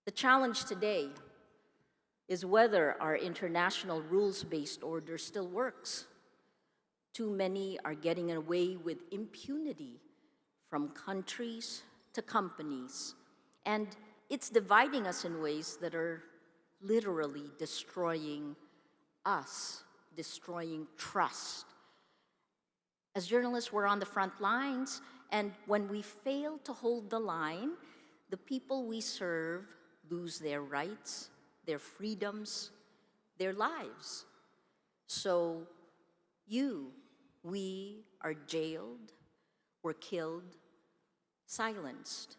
The challenge today is whether our international rules-based order still works. Too many are getting away with impunity, from countries to companies, and it's dividing us in ways that are literally destroying us, destroying trust. As journalists, we're on the front lines, and when we fail to hold the line, the people we serve lose their rights, their freedoms, their lives. So we are jailed, we're killed, silenced.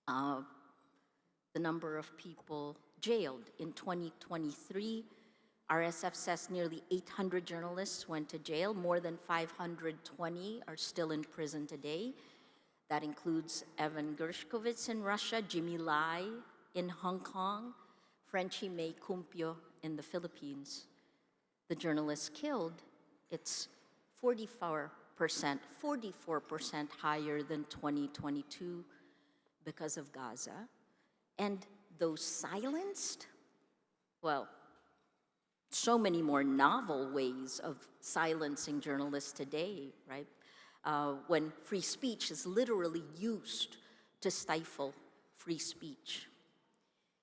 The number of people jailed in 2023, RSF says nearly 800 journalists went to jail. More than 520 are still in prison today. That includes Evan Gershkovich in Russia, Jimmy Lai in Hong Kong, Frenchie May Cumpio in the Philippines. The journalists killed, it's 44% higher than 2022 because of Gaza. And those silenced, well, so many more novel ways of silencing journalists today, right? When free speech is literally used to stifle free speech.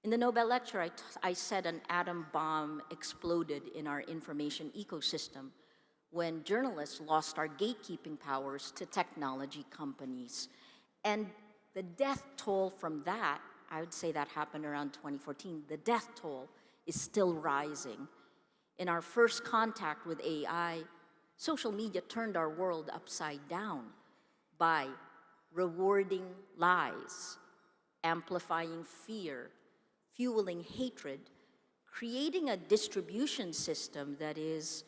In the Nobel lecture, I said an atom bomb exploded in our information ecosystem when journalists lost our gatekeeping powers to technology companies. And the death toll from that, I would say that happened around 2014, the death toll is still rising. In our first contact with AI, social media turned our world upside down by rewarding lies, amplifying fear, fueling hatred, creating a distribution system that is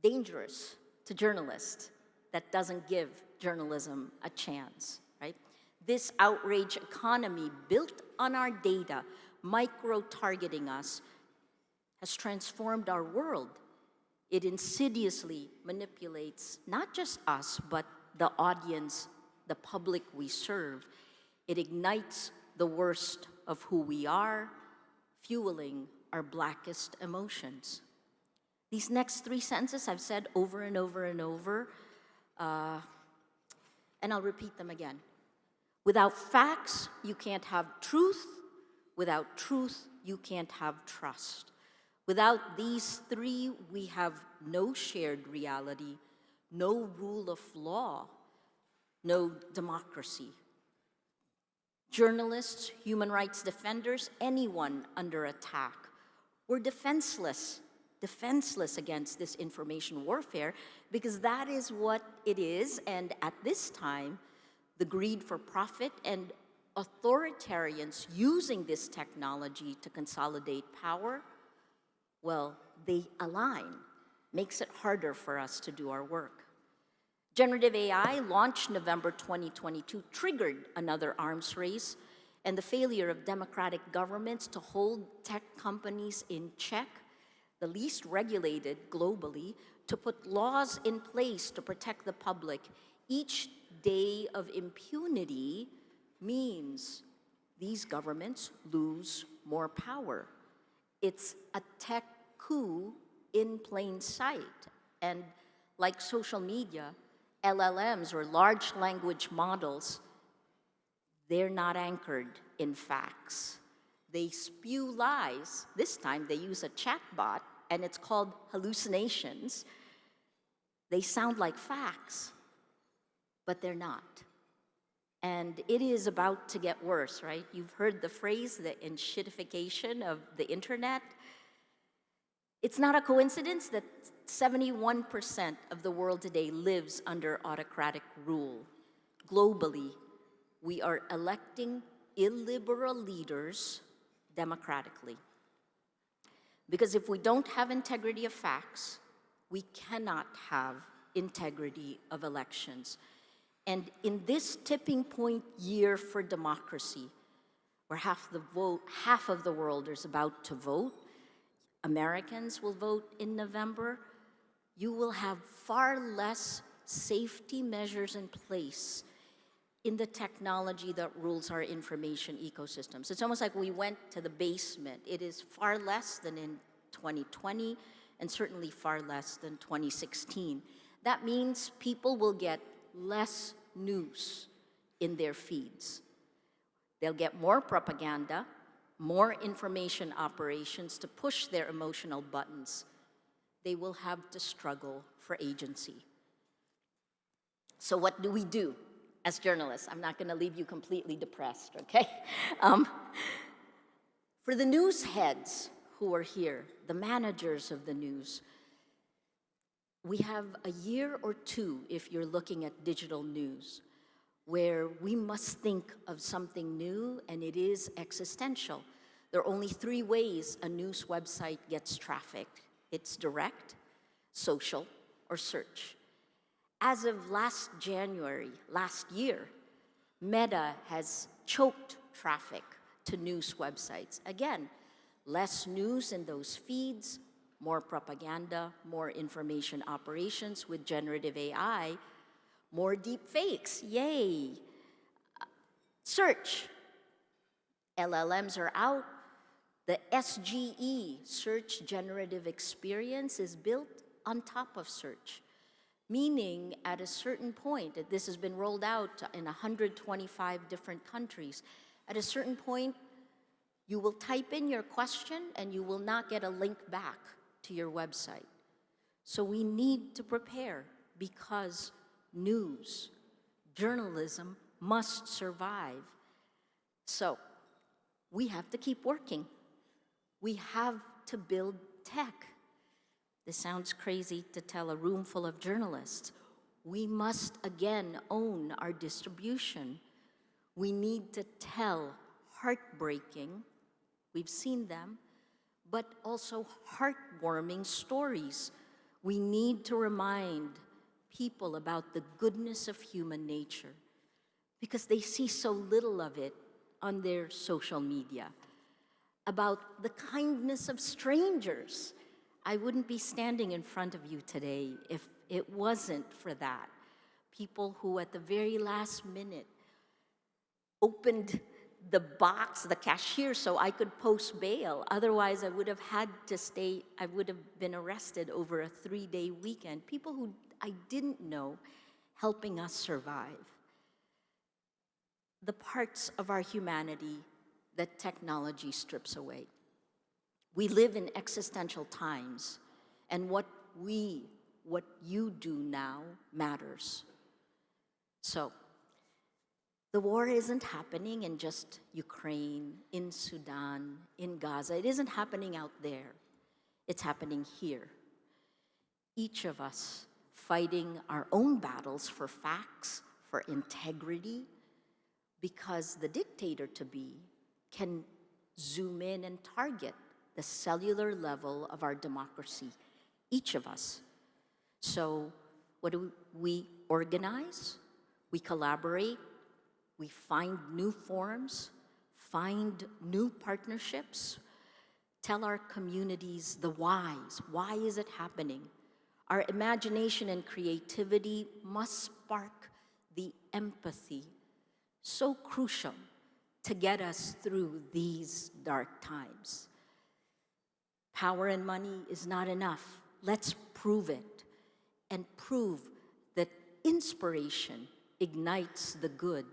dangerous to journalists, that doesn't give journalism a chance, right? This outrage economy built on our data, micro-targeting us, has transformed our world. It insidiously manipulates not just us, but the audience, the public we serve. It ignites the worst of who we are, fueling our blackest emotions. These next three sentences I've said over and over and over, and I'll repeat them again. Without facts, you can't have truth. Without truth, you can't have trust. Without these three, we have no shared reality, no rule of law, no democracy. Journalists, human rights defenders, anyone under attack, we're defenseless against this information warfare, because that is what it is, and at this time, the greed for profit and authoritarians using this technology to consolidate power, well, they align, makes it harder for us to do our work. Generative AI, launched November 2022, triggered another arms race, and the failure of democratic governments to hold tech companies in check, the least regulated globally, to put laws in place to protect the public. Each day of impunity means these governments lose more power. It's a tech coup in plain sight. And like social media, LLMs, or large language models, they're not anchored in facts. They spew lies. This time they use a chatbot, and it's called hallucinations. They sound like facts, but they're not. And it is about to get worse, right? You've heard the phrase, the enshittification of the internet. It's not a coincidence that 71% of the world today lives under autocratic rule. Globally, we are electing illiberal leaders democratically. Because if we don't have integrity of facts, we cannot have integrity of elections. And in this tipping point year for democracy, where half of the world is about to vote, Americans will vote in November, you will have far less safety measures in place in the technology that rules our information ecosystems. It's almost like we went to the basement. It is far less than in 2020, and certainly far less than 2016. That means people will get less news in their feeds. They'll get more propaganda, more information operations to push their emotional buttons. They will have to struggle for agency. So what do we do as journalists? I'm not going to leave you completely depressed, okay? For the news heads who are here, the managers of the news, we have a year or two, if you're looking at digital news, where we must think of something new, and it is existential. There are only three ways a news website gets trafficked. It's direct, social, or search. As of last year, Meta has choked traffic to news websites. Again, less news in those feeds, more propaganda, more information operations with generative AI, more deep fakes, yay. Search, LLMs are out. The SGE, Search Generative Experience, is built on top of search. Meaning, at a certain point, this has been rolled out in 125 different countries, at a certain point, you will type in your question and you will not get a link back to your website. So we need to prepare, because news, journalism must survive. So we have to keep working. We have to build tech. This sounds crazy to tell a room full of journalists. We must again own our distribution. We need to tell heartbreaking, we've seen them, but also heartwarming stories. We need to remind people about the goodness of human nature, because they see so little of it on their social media. About the kindness of strangers. I wouldn't be standing in front of you today if it wasn't for that. People who at the very last minute opened the box, the cashier, so I could post bail. Otherwise, I would have had to stay, I would have been arrested over a 3-day weekend. People who I didn't know helping us survive. the parts of our humanity that technology strips away. We live in existential times, and what you do now matters. So, the war isn't happening in just Ukraine, in Sudan, in Gaza. It isn't happening out there. It's happening here. Each of us fighting our own battles for facts, for integrity, because the dictator-to-be can zoom in and target the cellular level of our democracy, each of us. So what do we organize? We collaborate, we find new forums, find new partnerships, tell our communities the whys. Why is it happening? Our imagination and creativity must spark the empathy, so crucial to get us through these dark times. Power and money is not enough. Let's prove it, and prove that inspiration ignites the good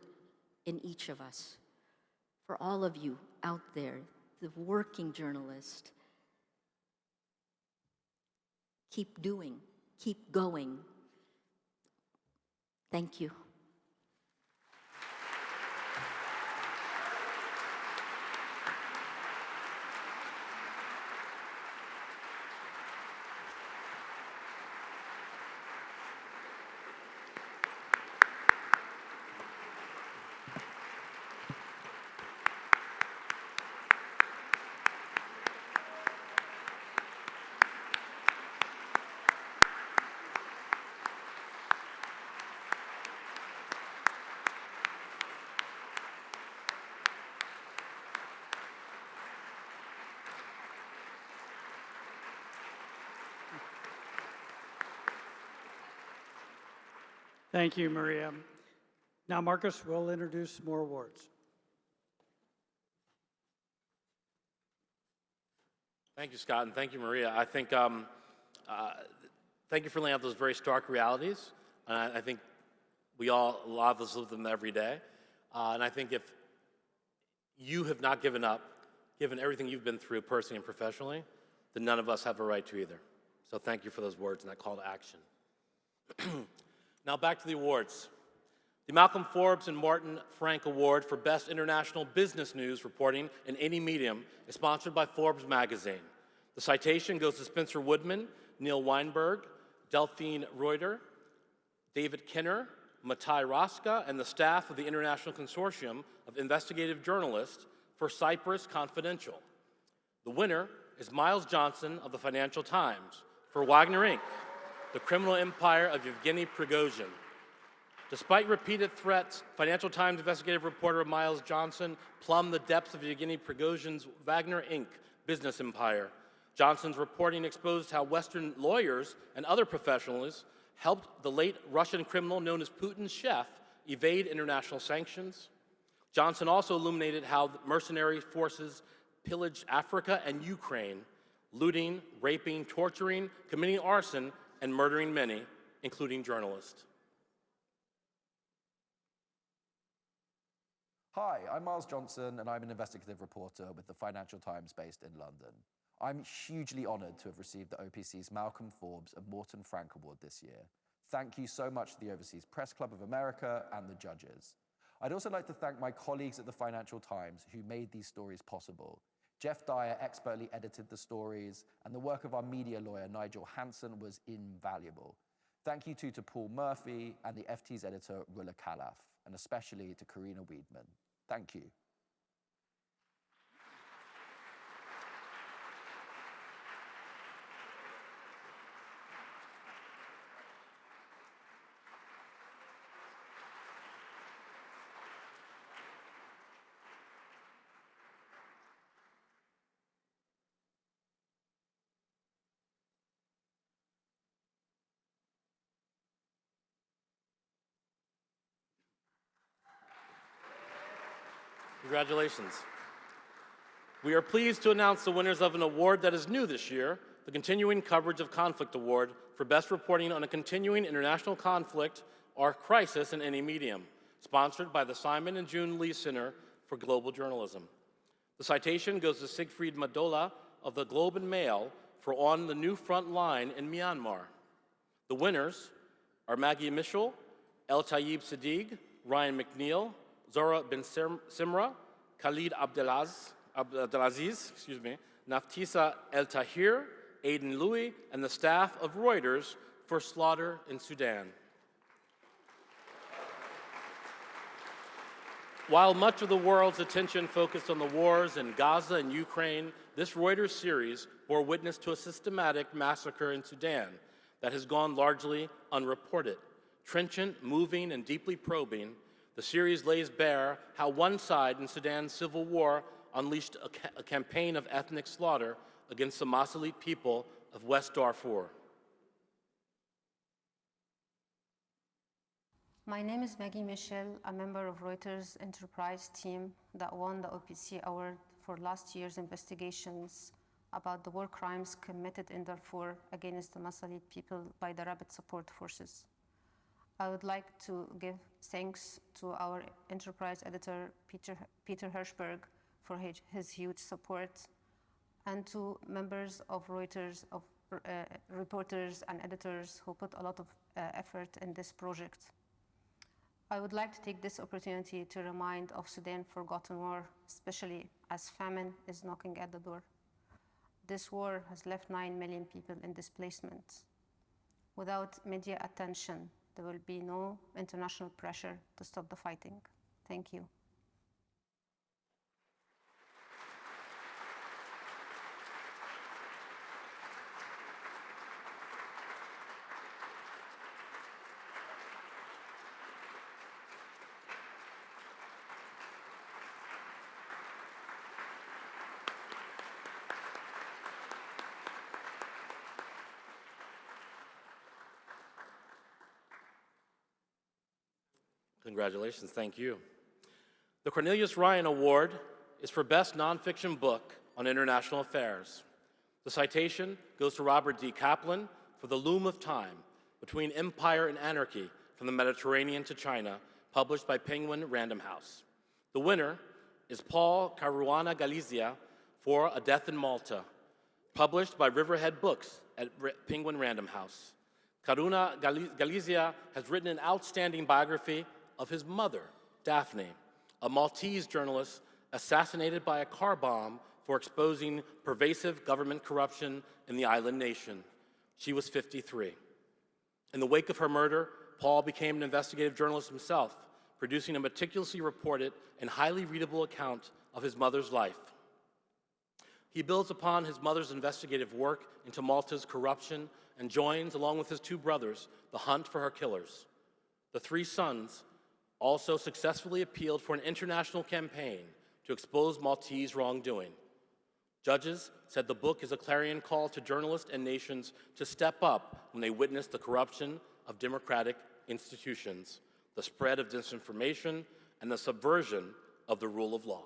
in each of us. For all of you out there, the working journalist, keep doing, keep going. Thank you. Thank you, Maria. Now, Marcus will introduce more awards. Thank you, Scott, and thank you, Maria. I think, thank you for laying out those very stark realities. I think a lot of us live them every day. And I think if you have not given up, given everything you've been through personally and professionally, then none of us have a right to either. So thank you for those words and that call to action. Now back to the awards. The Malcolm Forbes and Martin Frank Award for Best International Business News Reporting in Any Medium is sponsored by Forbes magazine. The citation goes to Spencer Woodman, Neil Weinberg, Delphine Reuter, David Kinner, Matai Raska, and the staff of the International Consortium of Investigative Journalists for Cyprus Confidential. The winner is Miles Johnson of the Financial Times for Wagner Inc., the criminal empire of Yevgeny Prigozhin. Despite repeated threats, Financial Times investigative reporter Miles Johnson plumbed the depths of Yevgeny Prigozhin's Wagner Inc. business empire. Johnson's reporting exposed how Western lawyers and other professionals helped the late Russian criminal known as Putin's chef evade international sanctions. Johnson also illuminated how mercenary forces pillaged Africa and Ukraine, looting, raping, torturing, committing arson, and murdering many, including journalists. Hi, I'm Miles Johnson, and I'm an investigative reporter with the Financial Times based in London. I'm hugely honored to have received the OPC's Malcolm Forbes and Morton Frank Award this year. Thank you so much to the Overseas Press Club of America and the judges. I'd also like to thank my colleagues at the Financial Times who made these stories possible. Jeff Dyer expertly edited the stories, and the work of our media lawyer, Nigel Hansen, was invaluable. Thank you too to Paul Murphy and the FT's editor, Rula Khalaf, and especially to Karina Weidman. Thank you. Congratulations. We are pleased to announce the winners of an award that is new this year, the Continuing Coverage of Conflict Award for Best Reporting on a Continuing International Conflict or Crisis in Any Medium. sponsored by the Simon & June Lee Center for Global Journalism. The citation goes to Siegfried Madola of the Globe and Mail for On the New Front Line in Myanmar. The winners are Maggie Michel, El Tayyib Siddiq, Ryan McNeil, Zora bin Simra, Khalid Abdelaziz, Naftisa El Tahir, Aidan Louis, and the staff of Reuters for Slaughter in Sudan. While much of the world's attention focused on the wars in Gaza and Ukraine, this Reuters series bore witness to a systematic massacre in Sudan that has gone largely unreported. Trenchant, moving, and deeply probing, the series lays bare how one side in Sudan's civil war unleashed a campaign of ethnic slaughter against the Masalit people of West Darfur. My name is Maggie Michel, a member of Reuters Enterprise team that won the OPC Award for last year's investigations about the war crimes committed in Darfur against the Masalit people by the Rapid Support Forces. I would like to give thanks to our Enterprise editor, Peter Hirschberg, for his huge support, and to members of Reuters, reporters and editors who put a lot of effort in this project. I would like to take this opportunity to remind of Sudan's forgotten war, especially as famine is knocking at the door. This war has left 9 million people in displacement. Without media attention, there will be no international pressure to stop the fighting. Thank you. Congratulations, thank you. The Cornelius Ryan Award is for Best Nonfiction Book on International Affairs. The citation goes to Robert D. Kaplan for The Loom of Time, Between Empire and Anarchy from the Mediterranean to China, published by Penguin Random House. The winner is Paul Caruana Galizia for A Death in Malta, published by Riverhead Books at Penguin Random House. Caruana Galizia has written an outstanding biography of his mother, Daphne, a Maltese journalist assassinated by a car bomb for exposing pervasive government corruption in the island nation. She was 53. In the wake of her murder, Paul became an investigative journalist himself, producing a meticulously reported and highly readable account of his mother's life. He builds upon his mother's investigative work into Malta's corruption and joins, along with his two brothers, the hunt for her killers. The three sons also successfully appealed for an international campaign to expose Maltese wrongdoing. Judges said the book is a clarion call to journalists and nations to step up when they witness the corruption of democratic institutions, the spread of disinformation, and the subversion of the rule of law.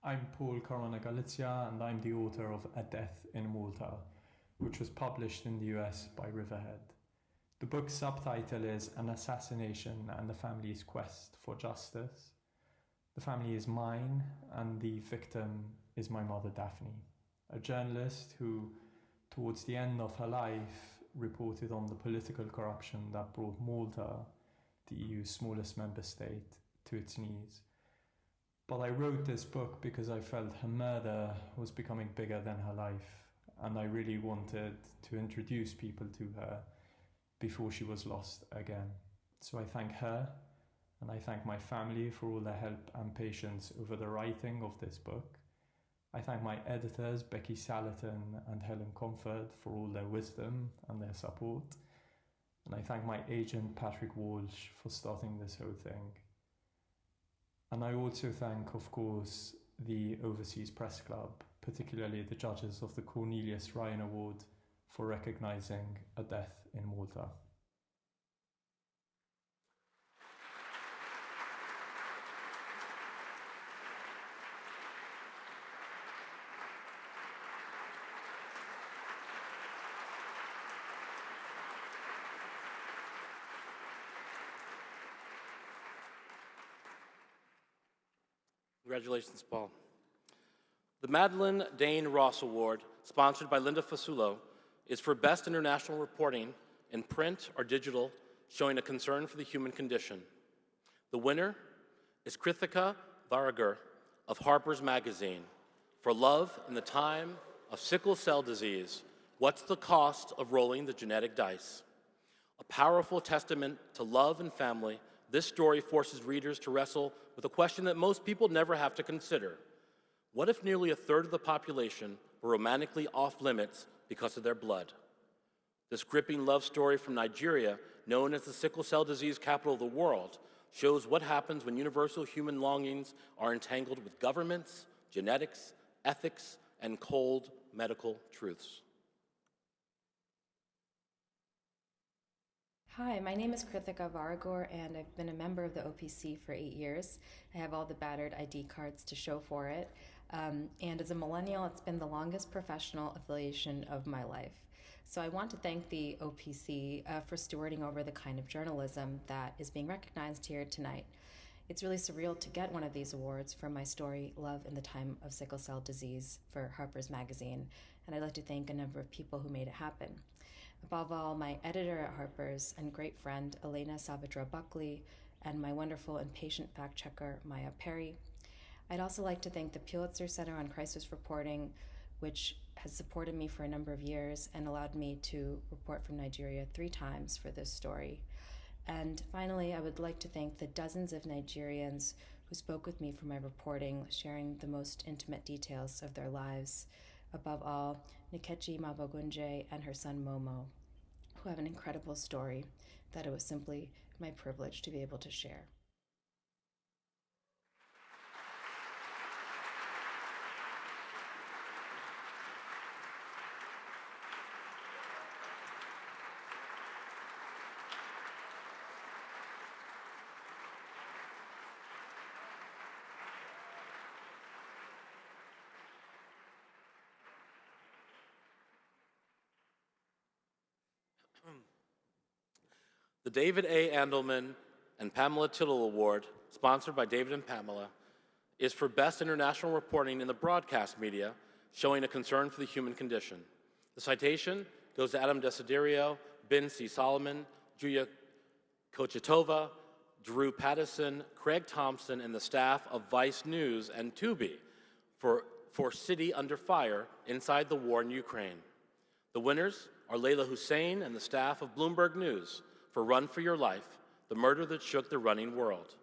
I'm Paul Caruana Galizia, and I'm the author of A Death in Malta, which was published in the US by Riverhead. The book's subtitle is An Assassination and the Family's Quest for Justice. The family is mine, and the victim is my mother, Daphne, a journalist who, towards the end of her life, reported on the political corruption that brought Malta, the EU's smallest member state, to its knees. But I wrote this book because I felt her murder was becoming bigger than her life, and I really wanted to introduce people to her before she was lost again. So I thank her, and I thank my family for all their help and patience over the writing of this book. I thank my editors, Becky Salatin and Helen Comfort, for all their wisdom and their support. And I thank my agent, Patrick Walsh, for starting this whole thing. And I also thank, of course, the Overseas Press Club, particularly the judges of the Cornelius Ryan Award, for recognizing A Death in Malta. Congratulations, Paul. The Madeleine Dane Ross Award, sponsored by Linda Fasulo, is for Best International Reporting in Print or Digital, showing a concern for the human condition. The winner is Krithika Varagar of Harper's Magazine for Love in the Time of Sickle Cell Disease, What's the Cost of Rolling the Genetic Dice? A powerful testament to love and family, this story forces readers to wrestle with a question that most people never have to consider. What if nearly a third of the population were romantically off limits because of their blood? This gripping love story from Nigeria, known as the sickle cell disease capital of the world, shows what happens when universal human longings are entangled with governments, genetics, ethics, and cold medical truths. Hi, my name is Krithika Varagor, and I've been a member of the OPC for 8 years. I have all the battered ID cards to show for it. And as a millennial, it's been the longest professional affiliation of my life. So I want to thank the OPC for stewarding over the kind of journalism that is being recognized here tonight. It's really surreal to get one of these awards for my story, Love in the Time of Sickle Cell Disease, for Harper's Magazine. And I'd like to thank a number of people who made it happen. Above all, my editor at Harper's and great friend, Elena Savitra-Buckley, and my wonderful and patient fact-checker, Maya Perry. I'd also like to thank the Pulitzer Center on Crisis Reporting, which has supported me for a number of years and allowed me to report from Nigeria 3 times for this story. And finally, I would like to thank the dozens of Nigerians who spoke with me for my reporting, sharing the most intimate details of their lives. Above all, Nkechi Mabogunje and her son Momo, who have an incredible story that it was simply my privilege to be able to share. The David A. Andelman and Pamela Tittle Award, sponsored by David and Pamela, is for Best International Reporting in the Broadcast Media, showing a concern for the human condition. The citation goes to Adam Desiderio, Ben C. Solomon, Julia Kochetova, Drew Pattison, Craig Thompson, and the staff of Vice News and Tubi for City Under Fire Inside the War in Ukraine. The winners are Layla Hussein and the staff of Bloomberg News for Run for Your Life, the murder that shook the running world.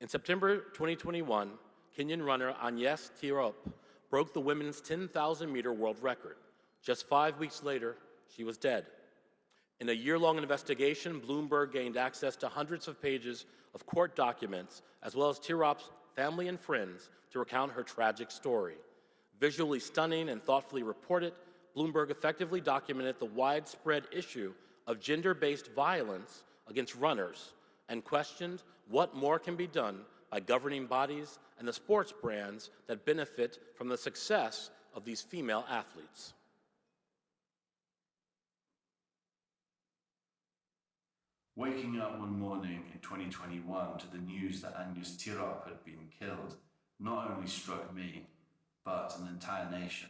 In September 2021, Kenyan runner Agnes Tirop broke the women's 10,000-meter world record. Just 5 weeks later, she was dead. In a year-long investigation, Bloomberg gained access to hundreds of pages of court documents, as well as Tirop's family and friends, to recount her tragic story. Visually stunning and thoughtfully reported, Bloomberg effectively documented the widespread issue of gender-based violence against runners and questioned what more can be done by governing bodies and the sports brands that benefit from the success of these female athletes. Waking up one morning in 2021 to the news that Agnes Tirop had been killed not only struck me, but an entire nation.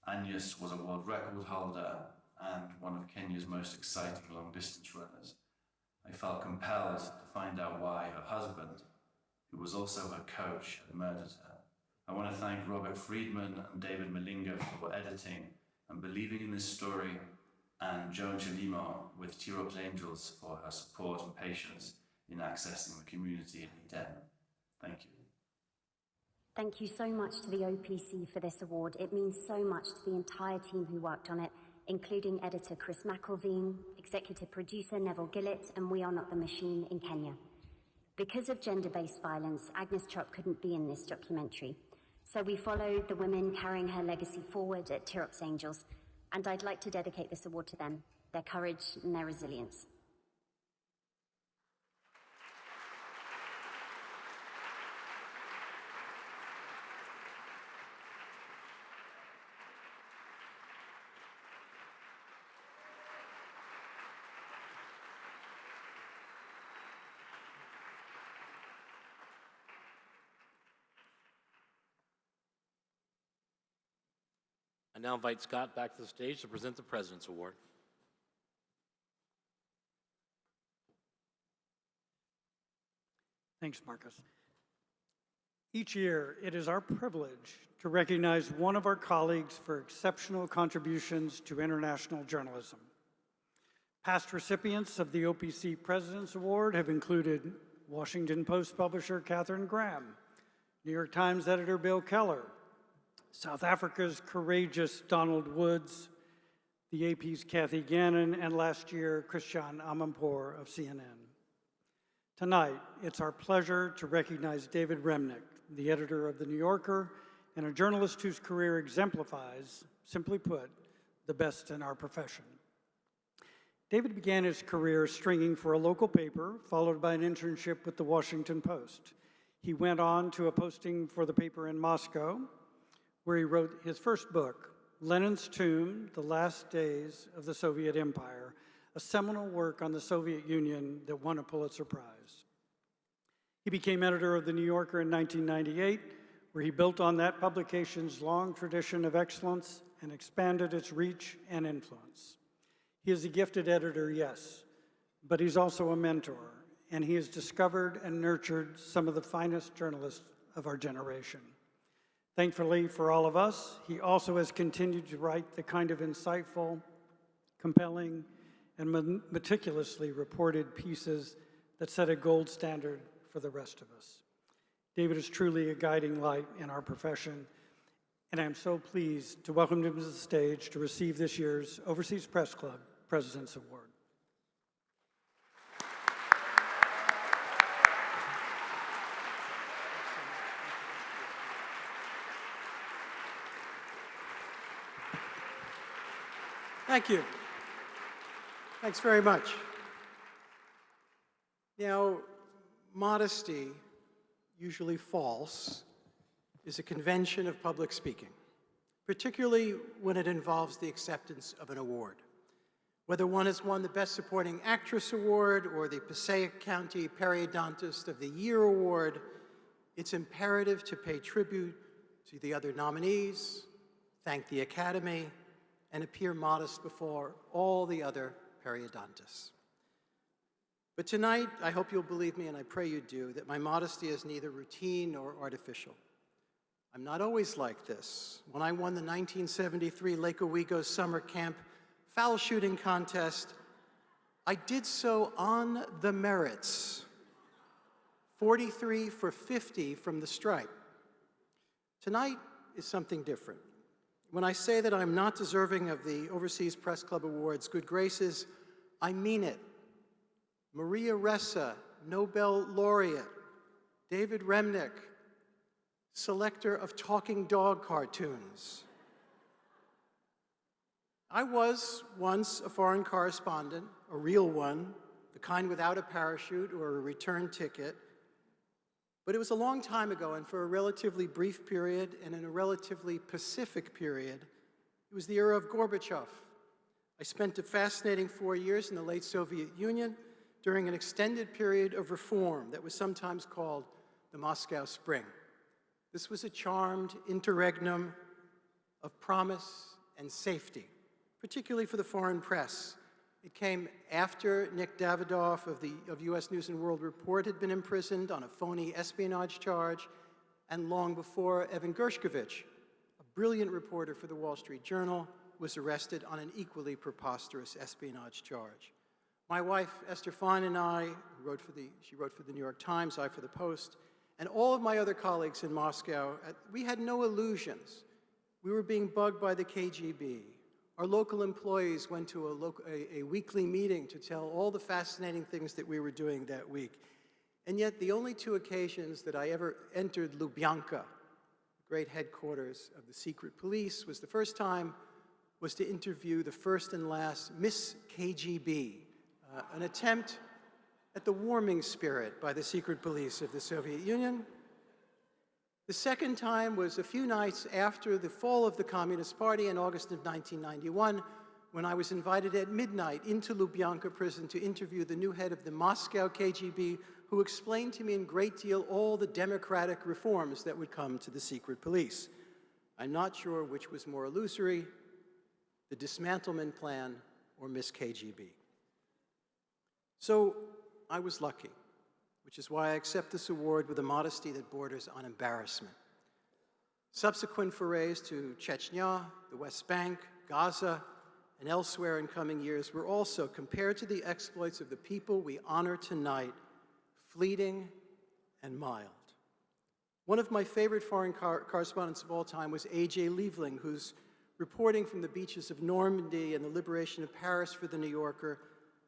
Agnes was a world record holder and one of Kenya's most exciting long-distance runners. I felt compelled to find out why her husband, who was also her coach, had murdered her. I want to thank Robert Friedman and David Malinga for editing and believing in this story, and Joan Chalima with Tirop's Angels for her support and patience in accessing the community in Eden. Thank you. Thank you so much to the OPC for this award. It means so much to the entire team who worked on it, including editor Chris McElveen, executive producer Neville Gillett, and We Are Not the Machine in Kenya. Because of gender-based violence, Agnes Tirop couldn't be in this documentary. So we followed the women carrying her legacy forward at Tirop's Angels, and I'd like to dedicate this award to them, their courage and their resilience. I now invite Scott back to the stage to present the President's Award. Thanks, Marcus. Each year, it is our privilege to recognize one of our colleagues for exceptional contributions to international journalism. Past recipients of the OPC President's Award have included Washington Post publisher Katharine Graham, New York Times editor Bill Keller, South Africa's courageous Donald Woods, the AP's Kathy Gannon, and last year, Christiane Amanpour of CNN. Tonight, it's our pleasure to recognize David Remnick, the editor of The New Yorker, and a journalist whose career exemplifies, simply put, the best in our profession. David began his career stringing for a local paper, followed by an internship with the Washington Post. He went on to a posting for the paper in Moscow, where he wrote his first book, Lenin's Tomb, The Last Days of the Soviet Empire, a seminal work on the Soviet Union that won a Pulitzer Prize. He became editor of The New Yorker in 1998, where he built on that publication's long tradition of excellence and expanded its reach and influence. He is a gifted editor, yes, but he's also a mentor, and he has discovered and nurtured some of the finest journalists of our generation. Thankfully for all of us, he also has continued to write the kind of insightful, compelling, and meticulously reported pieces that set a gold standard for the rest of us. David is truly a guiding light in our profession, and I'm so pleased to welcome him to the stage to receive this year's Overseas Press Club President's Award. Thank you. Thanks very much. Now, modesty, usually false, is a convention of public speaking, particularly when it involves the acceptance of an award. Whether one has won the Best Supporting Actress Award or the Passaic County Periodontist of the Year Award, it's imperative to pay tribute to the other nominees, thank the Academy, and appear modest before all the other periodontists. But tonight, I hope you'll believe me, and I pray you do, that my modesty is neither routine nor artificial. I'm not always like this. When I won the 1973 Lake Owego Summer Camp Foul Shooting Contest, I did so on the merits. 43 for 50 from the stripe. Tonight is something different. When I say that I'm not deserving of the Overseas Press Club Awards good graces, I mean it. Maria Ressa, Nobel laureate, David Remnick, selector of talking dog cartoons. I was once a foreign correspondent, a real one, the kind without a parachute or a return ticket. But it was a long time ago, and for a relatively brief period and in a relatively pacific period, it was the era of Gorbachev. I spent a fascinating 4 years in the late Soviet Union during an extended period of reform that was sometimes called the Moscow Spring. This was a charmed interregnum of promise and safety, particularly for the foreign press. It came after Nick Davidoff of U.S. News & World Report had been imprisoned on a phony espionage charge, and long before Evan Gershkovich, a brilliant reporter for the Wall Street Journal, was arrested on an equally preposterous espionage charge. My wife, Esther Fine, and I, she wrote for the New York Times, I for the Post, and all of my other colleagues in Moscow, we had no illusions. We were being bugged by the KGB. Our local employees went to a weekly meeting to tell all the fascinating things that we were doing that week. And yet the only two occasions that I ever entered Lubyanka, the great headquarters of the secret police, was the first time was to interview the first and last Miss KGB, an attempt at the warming spirit by the secret police of the Soviet Union. The second time was a few nights after the fall of the Communist Party in August of 1991, when I was invited at midnight into Lubyanka prison to interview the new head of the Moscow KGB, who explained to me in great deal all the democratic reforms that would come to the secret police. I'm not sure which was more illusory, the dismantlement plan or Miss KGB. So I was lucky, which is why I accept this award with a modesty that borders on embarrassment. Subsequent forays to Chechnya, the West Bank, Gaza, and elsewhere in coming years were also, compared to the exploits of the people we honor tonight, fleeting and mild. One of my favorite foreign correspondents of all time was A.J. Liebling, whose reporting from the beaches of Normandy and the liberation of Paris for The New Yorker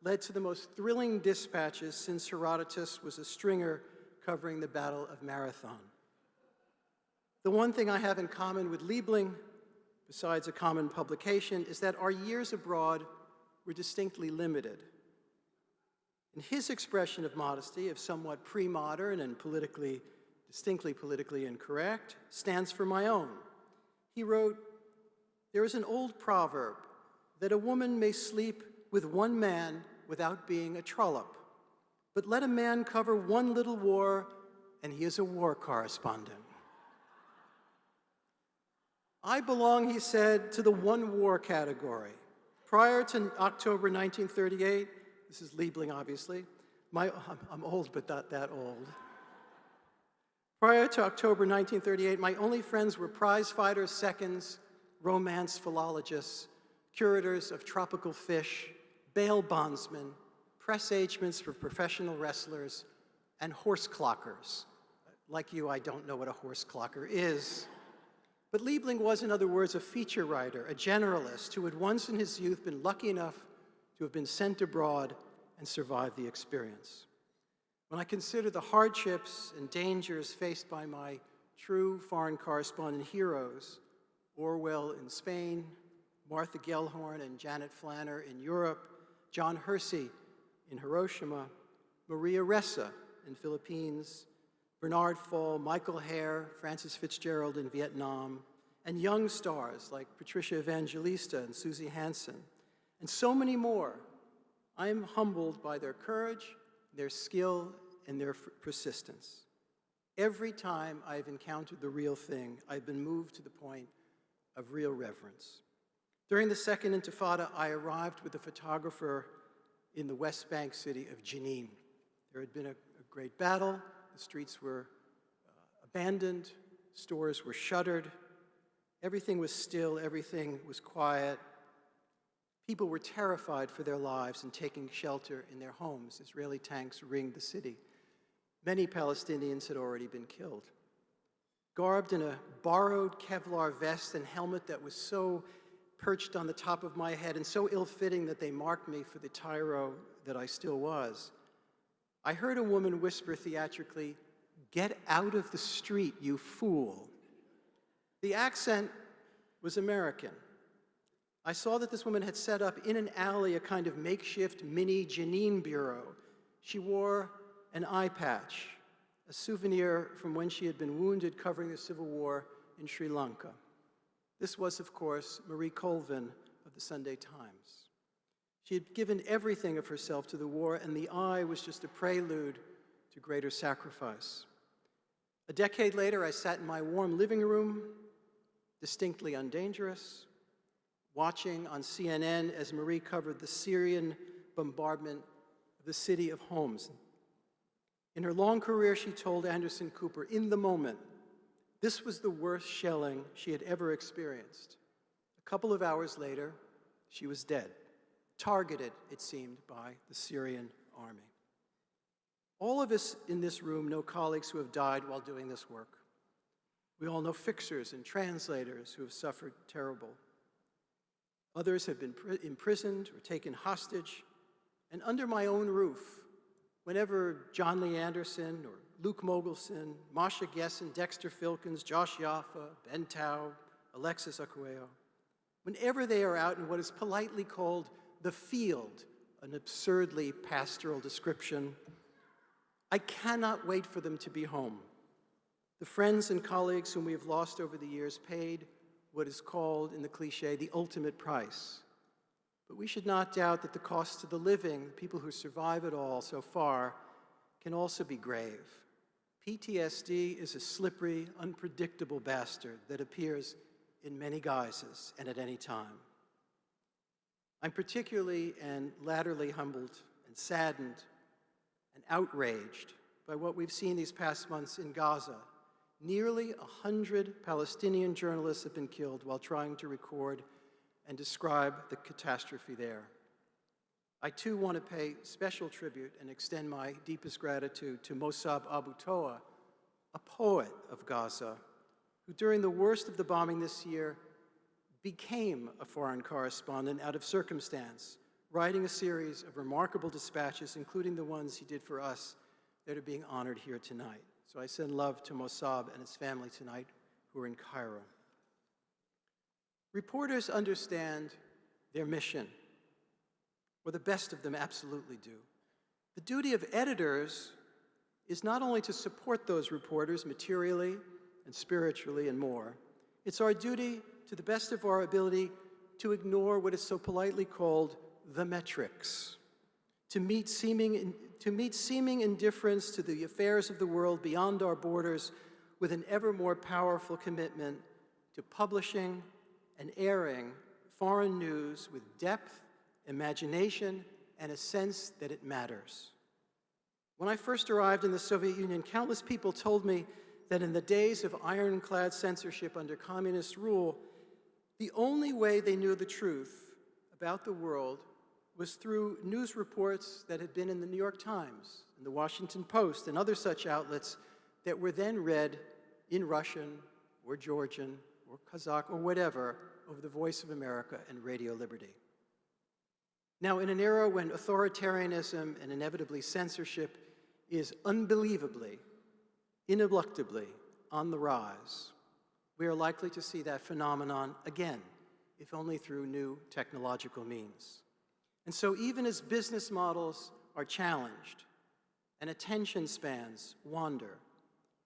led to the most thrilling dispatches since Herodotus was a stringer covering the Battle of Marathon. The one thing I have in common with Liebling, besides a common publication, is that our years abroad were distinctly limited. And his expression of modesty, of somewhat pre-modern and distinctly politically incorrect, stands for my own. He wrote, "There is an old proverb that a woman may sleep with one man without being a trollop, but let a man cover one little war and he is a war correspondent." I belong, he said, to the one war category. Prior to October 1938, this is Liebling obviously, I'm old but not that old. Prior to October 1938, my only friends were prize fighters, seconds, romance philologists, curators of tropical fish, bail bondsmen, press agents for professional wrestlers, and horse clockers. Like you, I don't know what a horse clocker is. But Liebling was, in other words, a feature writer, a generalist who had once in his youth been lucky enough to have been sent abroad and survived the experience. When I consider the hardships and dangers faced by my true foreign correspondent heroes, Orwell in Spain, Martha Gellhorn and Janet Flanner in Europe, John Hersey in Hiroshima, Maria Ressa in Philippines, Bernard Fall, Michael Hare, Francis Fitzgerald in Vietnam, and young stars like Patricia Evangelista and Susie Hansen, and so many more, I am humbled by their courage, their skill, and their persistence. Every time I've encountered the real thing, I've been moved to the point of real reverence. During the Second Intifada, I arrived with a photographer in the West Bank city of Jenin. There had been a great battle. The streets were abandoned. Stores were shuttered. Everything was still. Everything was quiet. People were terrified for their lives and taking shelter in their homes. Israeli tanks ringed the city. Many Palestinians had already been killed. Garbed in a borrowed Kevlar vest and helmet that was so perched on the top of my head and so ill-fitting that they marked me for the tyro that I still was, I heard a woman whisper theatrically, "Get out of the street, you fool." The accent was American. I saw that this woman had set up in an alley a kind of makeshift mini Jenin bureau. She wore an eye patch, a souvenir from when she had been wounded covering the civil war in Sri Lanka. This was, of course, Marie Colvin of the Sunday Times. She had given everything of herself to the war, and the eye was just a prelude to greater sacrifice. A decade later, I sat in my warm living room, distinctly undangerous, watching on CNN as Marie covered the Syrian bombardment of the city of Homs. In her long career, she told Anderson Cooper, in the moment, this was the worst shelling she had ever experienced. A couple of hours later, she was dead, targeted, it seemed, by the Syrian army. All of us in this room know colleagues who have died while doing this work. We all know fixers and translators who have suffered terrible. Others have been imprisoned or taken hostage. And under my own roof, whenever John Lee Anderson or Luke Mogelson, Masha Gessen, Dexter Filkins, Josh Yaffa, Ben Tao, Alexis Acuello, whenever they are out in what is politely called the field, an absurdly pastoral description, I cannot wait for them to be home. The friends and colleagues whom we have lost over the years paid what is called, in the cliche, the ultimate price. But we should not doubt that the cost to the living, the people who survive it all so far, can also be grave. PTSD is a slippery, unpredictable bastard that appears in many guises and at any time. I'm particularly and latterly humbled and saddened and outraged by what we've seen these past months in Gaza. Nearly 100 Palestinian journalists have been killed while trying to record and describe the catastrophe there. I too want to pay special tribute and extend my deepest gratitude to Mossab Abu Toa, a poet of Gaza, who during the worst of the bombing this year became a foreign correspondent out of circumstance, writing a series of remarkable dispatches, including the ones he did for us that are being honored here tonight. So I send love to Mossab and his family tonight, who are in Cairo. Reporters understand their mission, or the best of them absolutely do. The duty of editors is not only to support those reporters materially and spiritually and more, it's our duty, to the best of our ability, to ignore what is so politely called the metrics, to meet seeming indifference to the affairs of the world beyond our borders with an ever more powerful commitment to publishing and airing foreign news with depth, imagination, and a sense that it matters. When I first arrived in the Soviet Union, countless people told me that in the days of ironclad censorship under communist rule, the only way they knew the truth about the world was through news reports that had been in the New York Times, and the Washington Post, and other such outlets that were then read in Russian or Georgian or Kazakh or whatever over the Voice of America and Radio Liberty. Now, in an era when authoritarianism and inevitably censorship is unbelievably, ineluctably on the rise, we are likely to see that phenomenon again, if only through new technological means. And so even as business models are challenged and attention spans wander,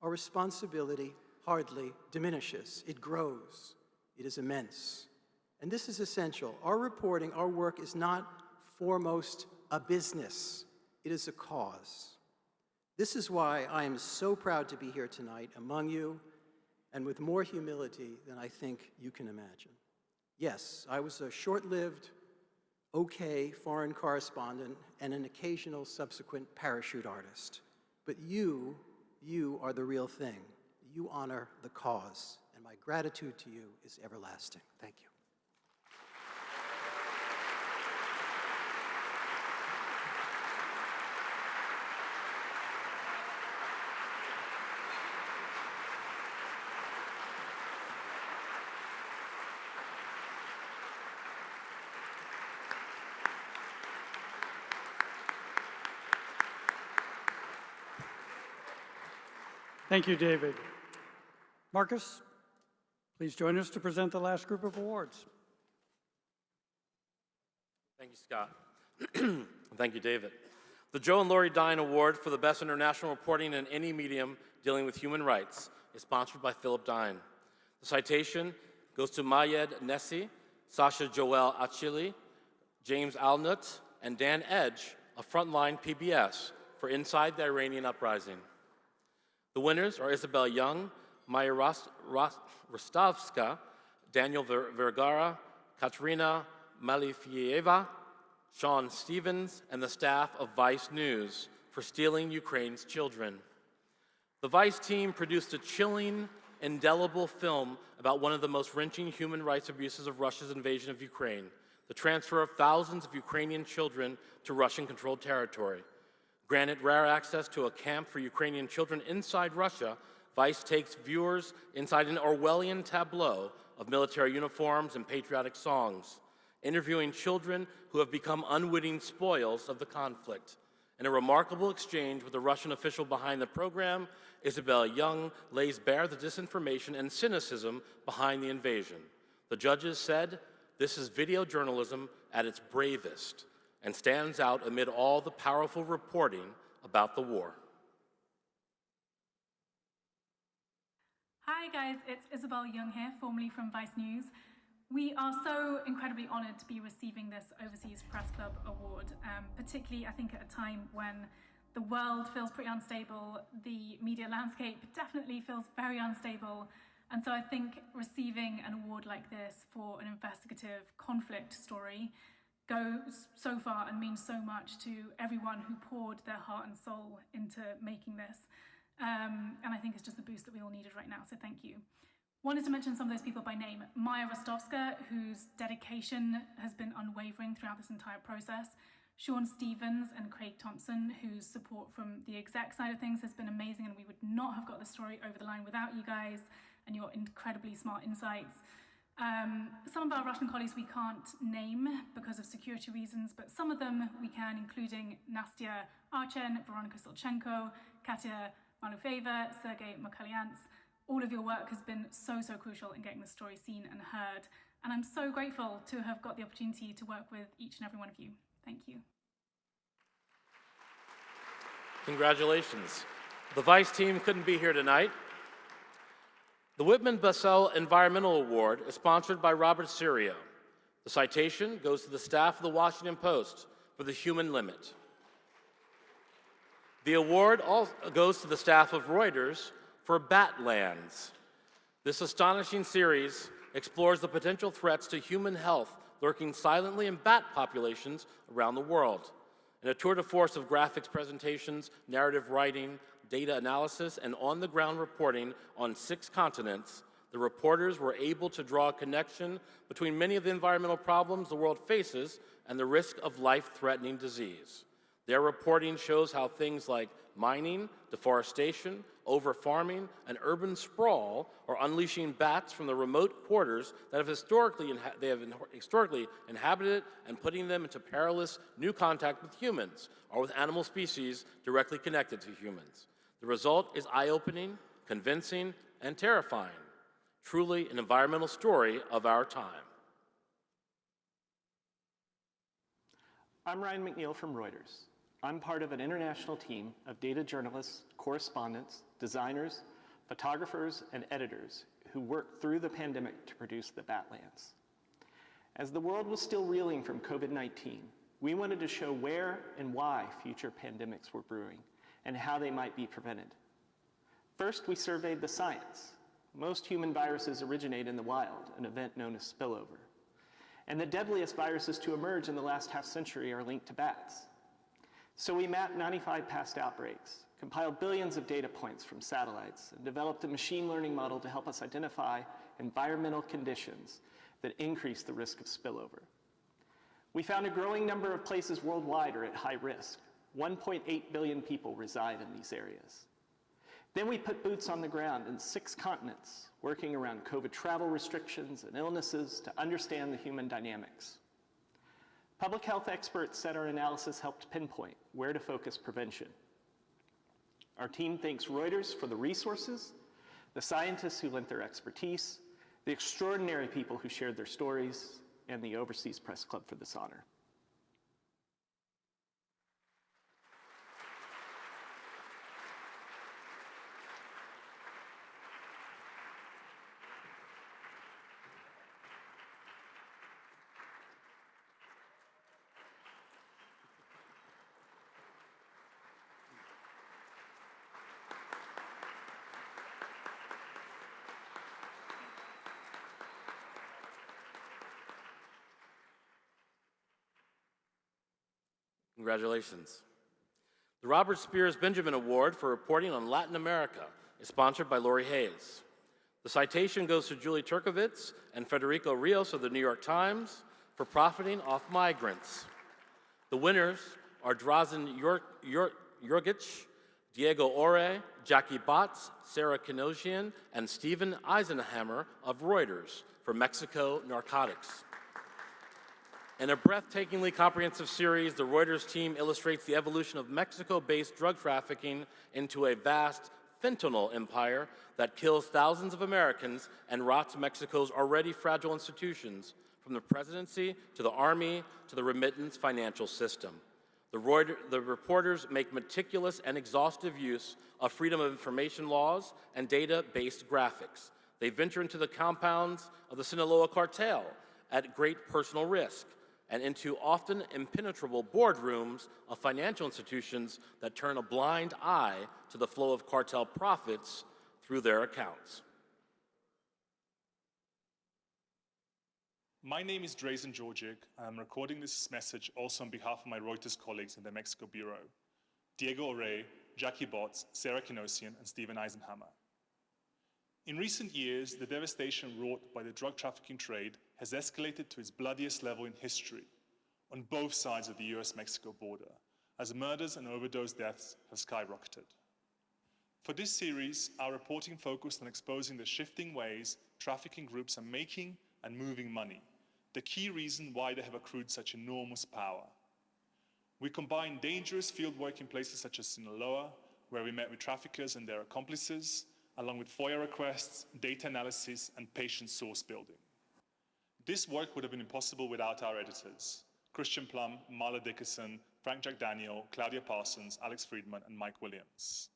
our responsibility hardly diminishes. It grows. It is immense. And this is essential. Our reporting, our work is not foremost a business. It is a cause. This is why I am so proud to be here tonight among you, and with more humility than I think you can imagine. Yes, I was a short-lived, okay foreign correspondent and an occasional subsequent parachute artist. But you are the real thing. You honor the cause, and my gratitude to you is everlasting. Thank you. Thank you, David. Marcus, please join us to present the last group of awards. Thank you, Scott. Thank you, David. The Joe and Lori Dine Award for the Best International Reporting in any medium dealing with human rights is sponsored by Philip Dine. The citation goes to Mayed Nessi, Sasha Joel Achili, James Alnut, and Dan Edge of Frontline PBS for Inside the Iranian Uprising. The winners are Isabel Young, Maya Rostovska, Daniel Vergara, Katerina Malifieva, Sean Stevens, and the staff of Vice News for stealing Ukraine's children. The Vice team produced a chilling, indelible film about one of the most wrenching human rights abuses of Russia's invasion of Ukraine, the transfer of thousands of Ukrainian children to Russian-controlled territory. Granted rare access to a camp for Ukrainian children inside Russia, Vice takes viewers inside an Orwellian tableau of military uniforms and patriotic songs, interviewing children who have become unwitting spoils of the conflict. In a remarkable exchange with the Russian official behind the program, Isabel Young lays bare the disinformation and cynicism behind the invasion. The judges said, "This is video journalism at its bravest," and stands out amid all the powerful reporting about the war. Hi guys, it's Isabel Young here, formerly from Vice News. We are so incredibly honored to be receiving this Overseas Press Club Award, particularly I think at a time when the world feels pretty unstable, the media landscape definitely feels very unstable, And so I think receiving an award like this for an investigative conflict story goes so far and means so much to everyone who poured their heart and soul into making this. And I think it's just the boost that we all needed right now, so thank you. Wanted to mention some of those people by name. Maya Rostovska, whose dedication has been unwavering throughout this entire process. Sean Stevens and Craig Thompson, whose support from the exec side of things has been amazing, and we would not have got the story over the line without you guys and your incredibly smart insights. Some of our Russian colleagues we can't name because of security reasons, but some of them we can, including Nastya Archen, Veronika Silchenko, Katya Malufeva, Sergei Mokalyants. All of your work has been so crucial in getting the story seen and heard, and I'm so grateful to have got the opportunity to work with each and every one of you. Thank you. Congratulations. The Vice team couldn't be here tonight. The Whitman Basel Environmental Award is sponsored by Robert Serio. The citation goes to the staff of the Washington Post for The Human Limit. The award also goes to the staff of Reuters for Batlands. This astonishing series explores the potential threats to human health lurking silently in bat populations around the world. In a tour de force of graphics presentations, narrative writing, data analysis, and on-the-ground reporting on 6 continents, the reporters were able to draw a connection between many of the environmental problems the world faces and the risk of life-threatening disease. Their reporting shows how things like mining, deforestation, over-farming, and urban sprawl are unleashing bats from the remote quarters that have historically inhabited and putting them into perilous new contact with humans or with animal species directly connected to humans. The result is eye-opening, convincing, and terrifying. Truly an environmental story of our time. I'm Ryan McNeil from Reuters. I'm part of an international team of data journalists, correspondents, designers, photographers, and editors who worked through the pandemic to produce the Batlands. As the world was still reeling from COVID-19, we wanted to show where and why future pandemics were brewing and how they might be prevented. First, we surveyed the science. Most human viruses originate in the wild, an event known as spillover. And the deadliest viruses to emerge in the last half century are linked to bats. So we mapped 95 past outbreaks, compiled billions of data points from satellites, and developed a machine learning model to help us identify environmental conditions that increase the risk of spillover. We found a growing number of places worldwide are at high risk. 1.8 billion people reside in these areas. Then we put boots on the ground in 6 continents, working around COVID travel restrictions and illnesses to understand the human dynamics. Public health experts said our analysis helped pinpoint where to focus prevention. Our team thanks Reuters for the resources, the scientists who lent their expertise, the extraordinary people who shared their stories, and the Overseas Press Club for this honor. Congratulations. The Robert Spears Benjamin Award for reporting on Latin America is sponsored by Lori Hayes. The citation goes to Julie Turkovitz and Federico Rios of the New York Times for profiting off migrants. The winners are Drazen Jurgic, Diego Ore, Jackie Botts, Sarah Kinosian, and Stephen Eisenhammer of Reuters for Mexico Narcotics. In a breathtakingly comprehensive series, the Reuters team illustrates the evolution of Mexico-based drug trafficking into a vast fentanyl empire that kills thousands of Americans and rots Mexico's already fragile institutions, from the presidency to the army to the remittance financial system. The reporters make meticulous and exhaustive use of freedom of information laws and data-based graphics. They venture into the compounds of the Sinaloa cartel at great personal risk, and into often impenetrable boardrooms of financial institutions that turn a blind eye to the flow of cartel profits through their accounts. My name is Drazen Georgic, and I'm recording this message also on behalf of my Reuters colleagues in the Mexico Bureau, Diego Orey, Jackie Botts, Sarah Kinosian, and Stephen Eisenhammer. In recent years, the devastation wrought by the drug trafficking trade has escalated to its bloodiest level in history on both sides of the US-Mexico border, as murders and overdose deaths have skyrocketed. For this series, our reporting focused on exposing the shifting ways trafficking groups are making and moving money, the key reason why they have accrued such enormous power. We combined dangerous fieldwork in places such as Sinaloa, where we met with traffickers and their accomplices, along with FOIA requests, data analysis, and patient source building. This work would have been impossible without our editors, Christian Plum, Marla Dickerson, Frank Jack Daniel, Claudia Parsons, Alex Friedman, and Mike Williams.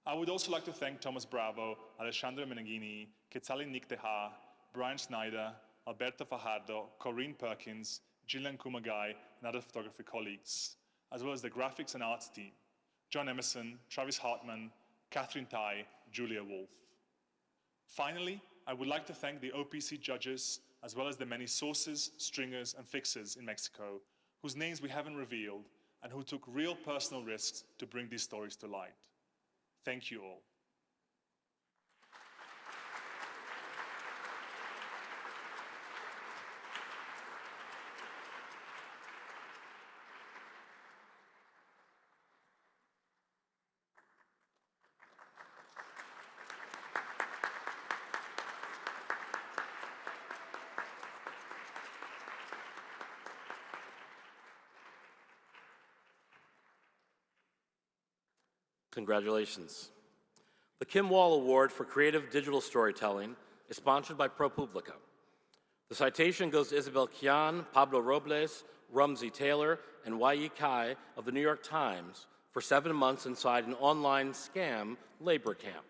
I would also like to thank Thomas Bravo, Alessandro Meneghini, Quetzalin Nicteja, Brian Schneider, Alberto Fajardo, Corinne Perkins, Gillian Kumagai, and other photography colleagues, as well as the graphics and arts team, John Emerson, Travis Hartman, Catherine Tai, Julia Wolf. Finally, I would like to thank the OPC judges, as well as the many sources, stringers, and fixers in Mexico, whose names we haven't revealed, and who took real personal risks to bring these stories to light. Thank you all. Congratulations. The Kim Wall Award for Creative Digital Storytelling is sponsored by ProPublica. The citation goes to Isabel Kian, Pablo Robles, Rumsey Taylor, and Wai Kai of the New York Times for 7 months inside an online scam labor camp.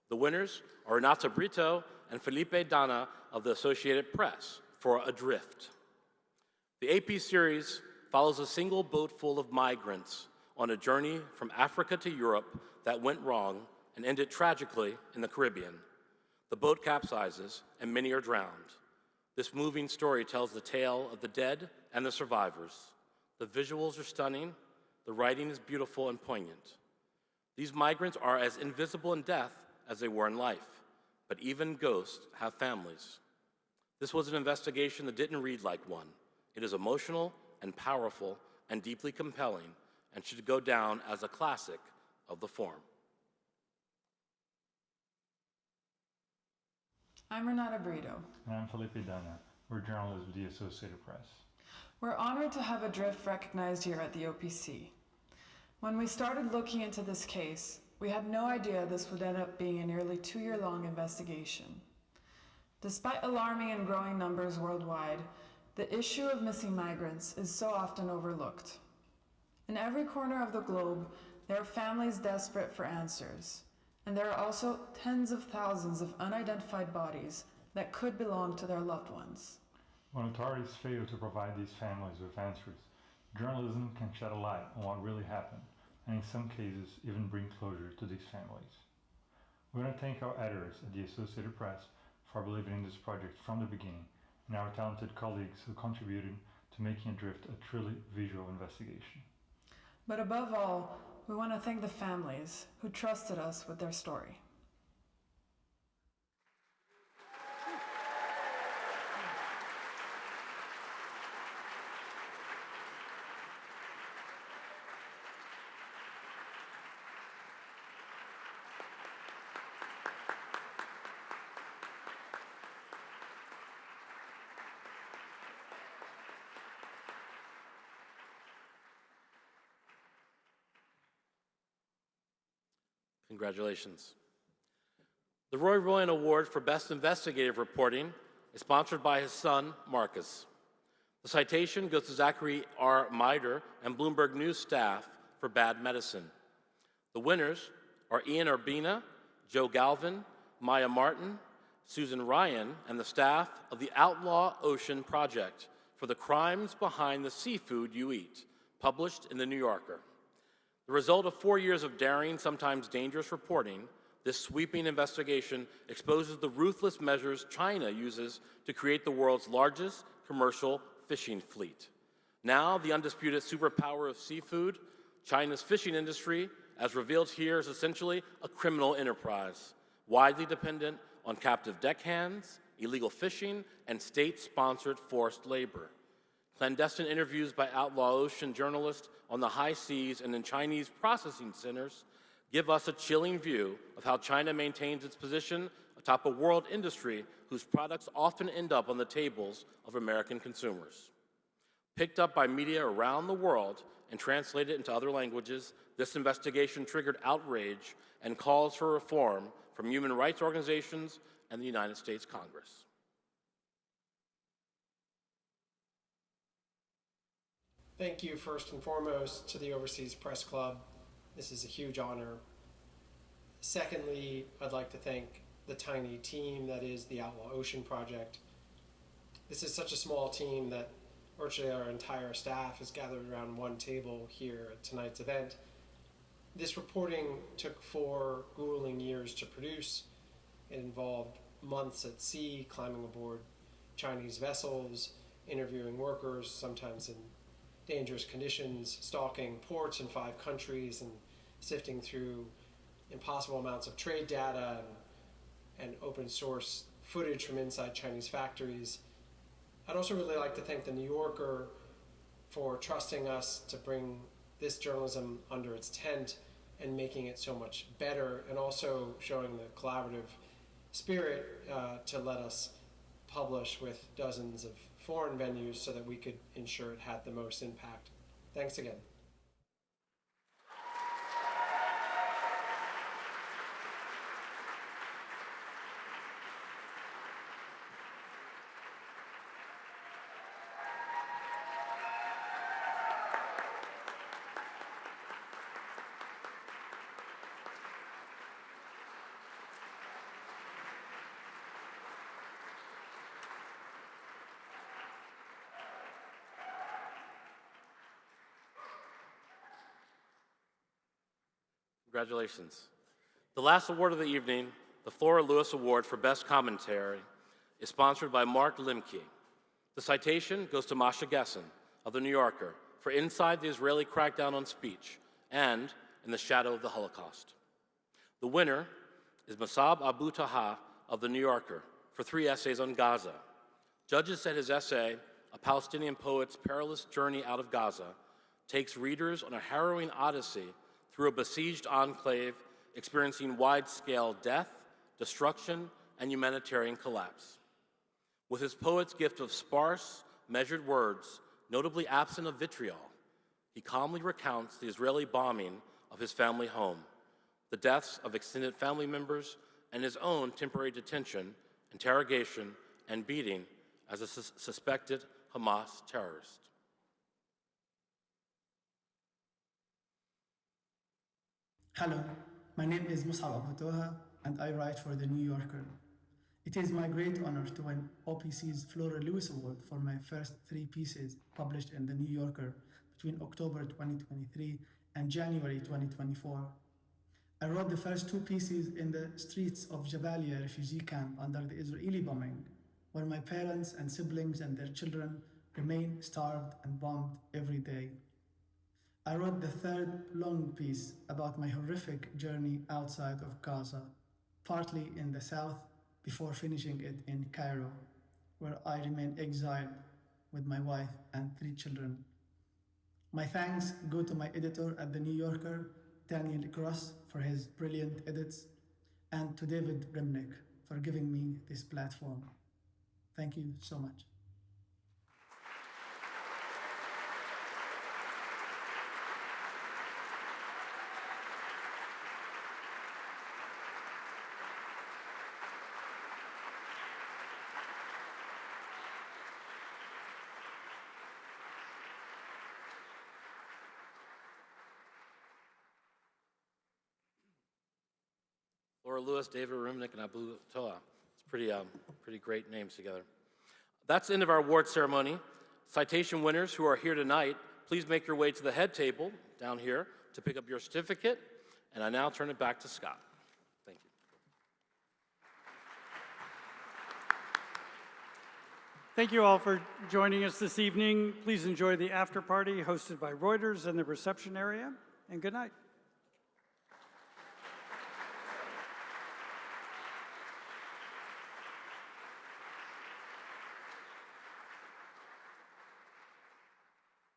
The winners are Renata Brito and Felipe Dana of the Associated Press for Adrift. The AP series follows a single boat full of migrants on a journey from Africa to Europe that went wrong and ended tragically in the Caribbean. The boat capsizes and many are drowned. This moving story tells the tale of the dead and the survivors. The visuals are stunning, the writing is beautiful and poignant. These migrants are as invisible in death as they were in life, but even ghosts have families. This was an investigation that didn't read like one. It is emotional and powerful and deeply compelling, and should go down as a classic of the form. I'm Renata Brito. And I'm Felipe Dana. We're journalists with the Associated Press. We're honored to have Adrift recognized here at the OPC. When we started looking into this case, we had no idea this would end up being a nearly 2-year-long investigation. Despite alarming and growing numbers worldwide, the issue of missing migrants is so often overlooked. In every corner of the globe, there are families desperate for answers, and there are also tens of thousands of unidentified bodies that could belong to their loved ones. When authorities fail to provide these families with answers, journalism can shed a light on what really happened, and in some cases, even bring closure to these families. We want to thank our editors at the Associated Press for believing in this project from the beginning, and our talented colleagues who contributed to making Adrift a truly visual investigation. But above all, we want to thank the families who trusted us with their story. Congratulations. The Roy Royan Award for Best Investigative Reporting is sponsored by his son, Marcus. The citation goes to Zachary R. Mider and Bloomberg News staff for bad medicine. The winners are Ian Urbina, Joe Galvin, Maya Martin, Susan Ryan, and the staff of the Outlaw Ocean Project for the crimes behind the seafood you eat, published in The New Yorker. The result of 4 years of daring, sometimes dangerous reporting, This sweeping investigation exposes the ruthless measures China uses to create the world's largest commercial fishing fleet. Now, the undisputed superpower of seafood, China's fishing industry, as revealed here, is essentially a criminal enterprise, widely dependent on captive deckhands, illegal fishing, and state-sponsored forced labor. Clandestine interviews by outlaw ocean journalists on the high seas and in Chinese processing centers give us a chilling view of how China maintains its position atop a world industry whose products often end up on the tables of American consumers. Picked up by media around the world and translated into other languages, this investigation triggered outrage and calls for reform from human rights organizations and the United States Congress. Thank you, first and foremost, to the Overseas Press Club. This is a huge honor. Secondly, I'd like to thank the tiny team that is the Outlaw Ocean Project. This is such a small team that virtually our entire staff is gathered around one table here at tonight's event. This reporting took 4 grueling years to produce. It involved months at sea, climbing aboard Chinese vessels, interviewing workers, sometimes in dangerous conditions, stalking ports in 5 countries, and sifting through impossible amounts of trade data and open source footage from inside Chinese factories. I'd also really like to thank the New Yorker for trusting us to bring this journalism under its tent and making it so much better, and also showing the collaborative spirit to let us publish with dozens of foreign venues so that we could ensure it had the most impact. Thanks again. Congratulations. The last award of the evening, the Flora Lewis Award for Best Commentary, is sponsored by Mark Limke. The citation goes to Masha Gessen of The New Yorker for Inside the Israeli Crackdown on Speech and In the Shadow of the Holocaust. The winner is Masab Abu Taha of The New Yorker for 3 essays on Gaza. Judges said his essay, A Palestinian Poet's Perilous Journey Out of Gaza, takes readers on a harrowing odyssey through a besieged enclave experiencing wide-scale death, destruction, and humanitarian collapse. With his poet's gift of sparse, measured words, notably absent of vitriol, he calmly recounts the Israeli bombing of his family home, the deaths of extended family members, and his own temporary detention, interrogation, and beating as a suspected Hamas terrorist. Hello, my name is Mus'ab Abu Toha, and I write for The New Yorker. It is my great honor to win OPC's Flora Lewis Award for my first 3 pieces published in The New Yorker between October 2023 and January 2024. I wrote the first 2 pieces in the streets of Jabalia refugee camp under the Israeli bombing, where my parents and siblings and their children remain starved and bombed every day. I wrote the 3rd long piece about my horrific journey outside of Gaza, partly in the south, before finishing it in Cairo, where I remain exiled with my wife and 3 children. My thanks go to my editor at The New Yorker, Daniel Gross, for his brilliant edits, and to David Remnick for giving me this platform. Thank you so much. Laura Lewis, David Remnick, and Abu Toha. It's pretty great names together. That's the end of our award ceremony. Citation winners who are here tonight, please make your way to the head table down here to pick up your certificate. And I now turn it back to Scott. Thank you. Thank you all for joining us this evening. Please enjoy the after party hosted by Reuters in the reception area, and good night.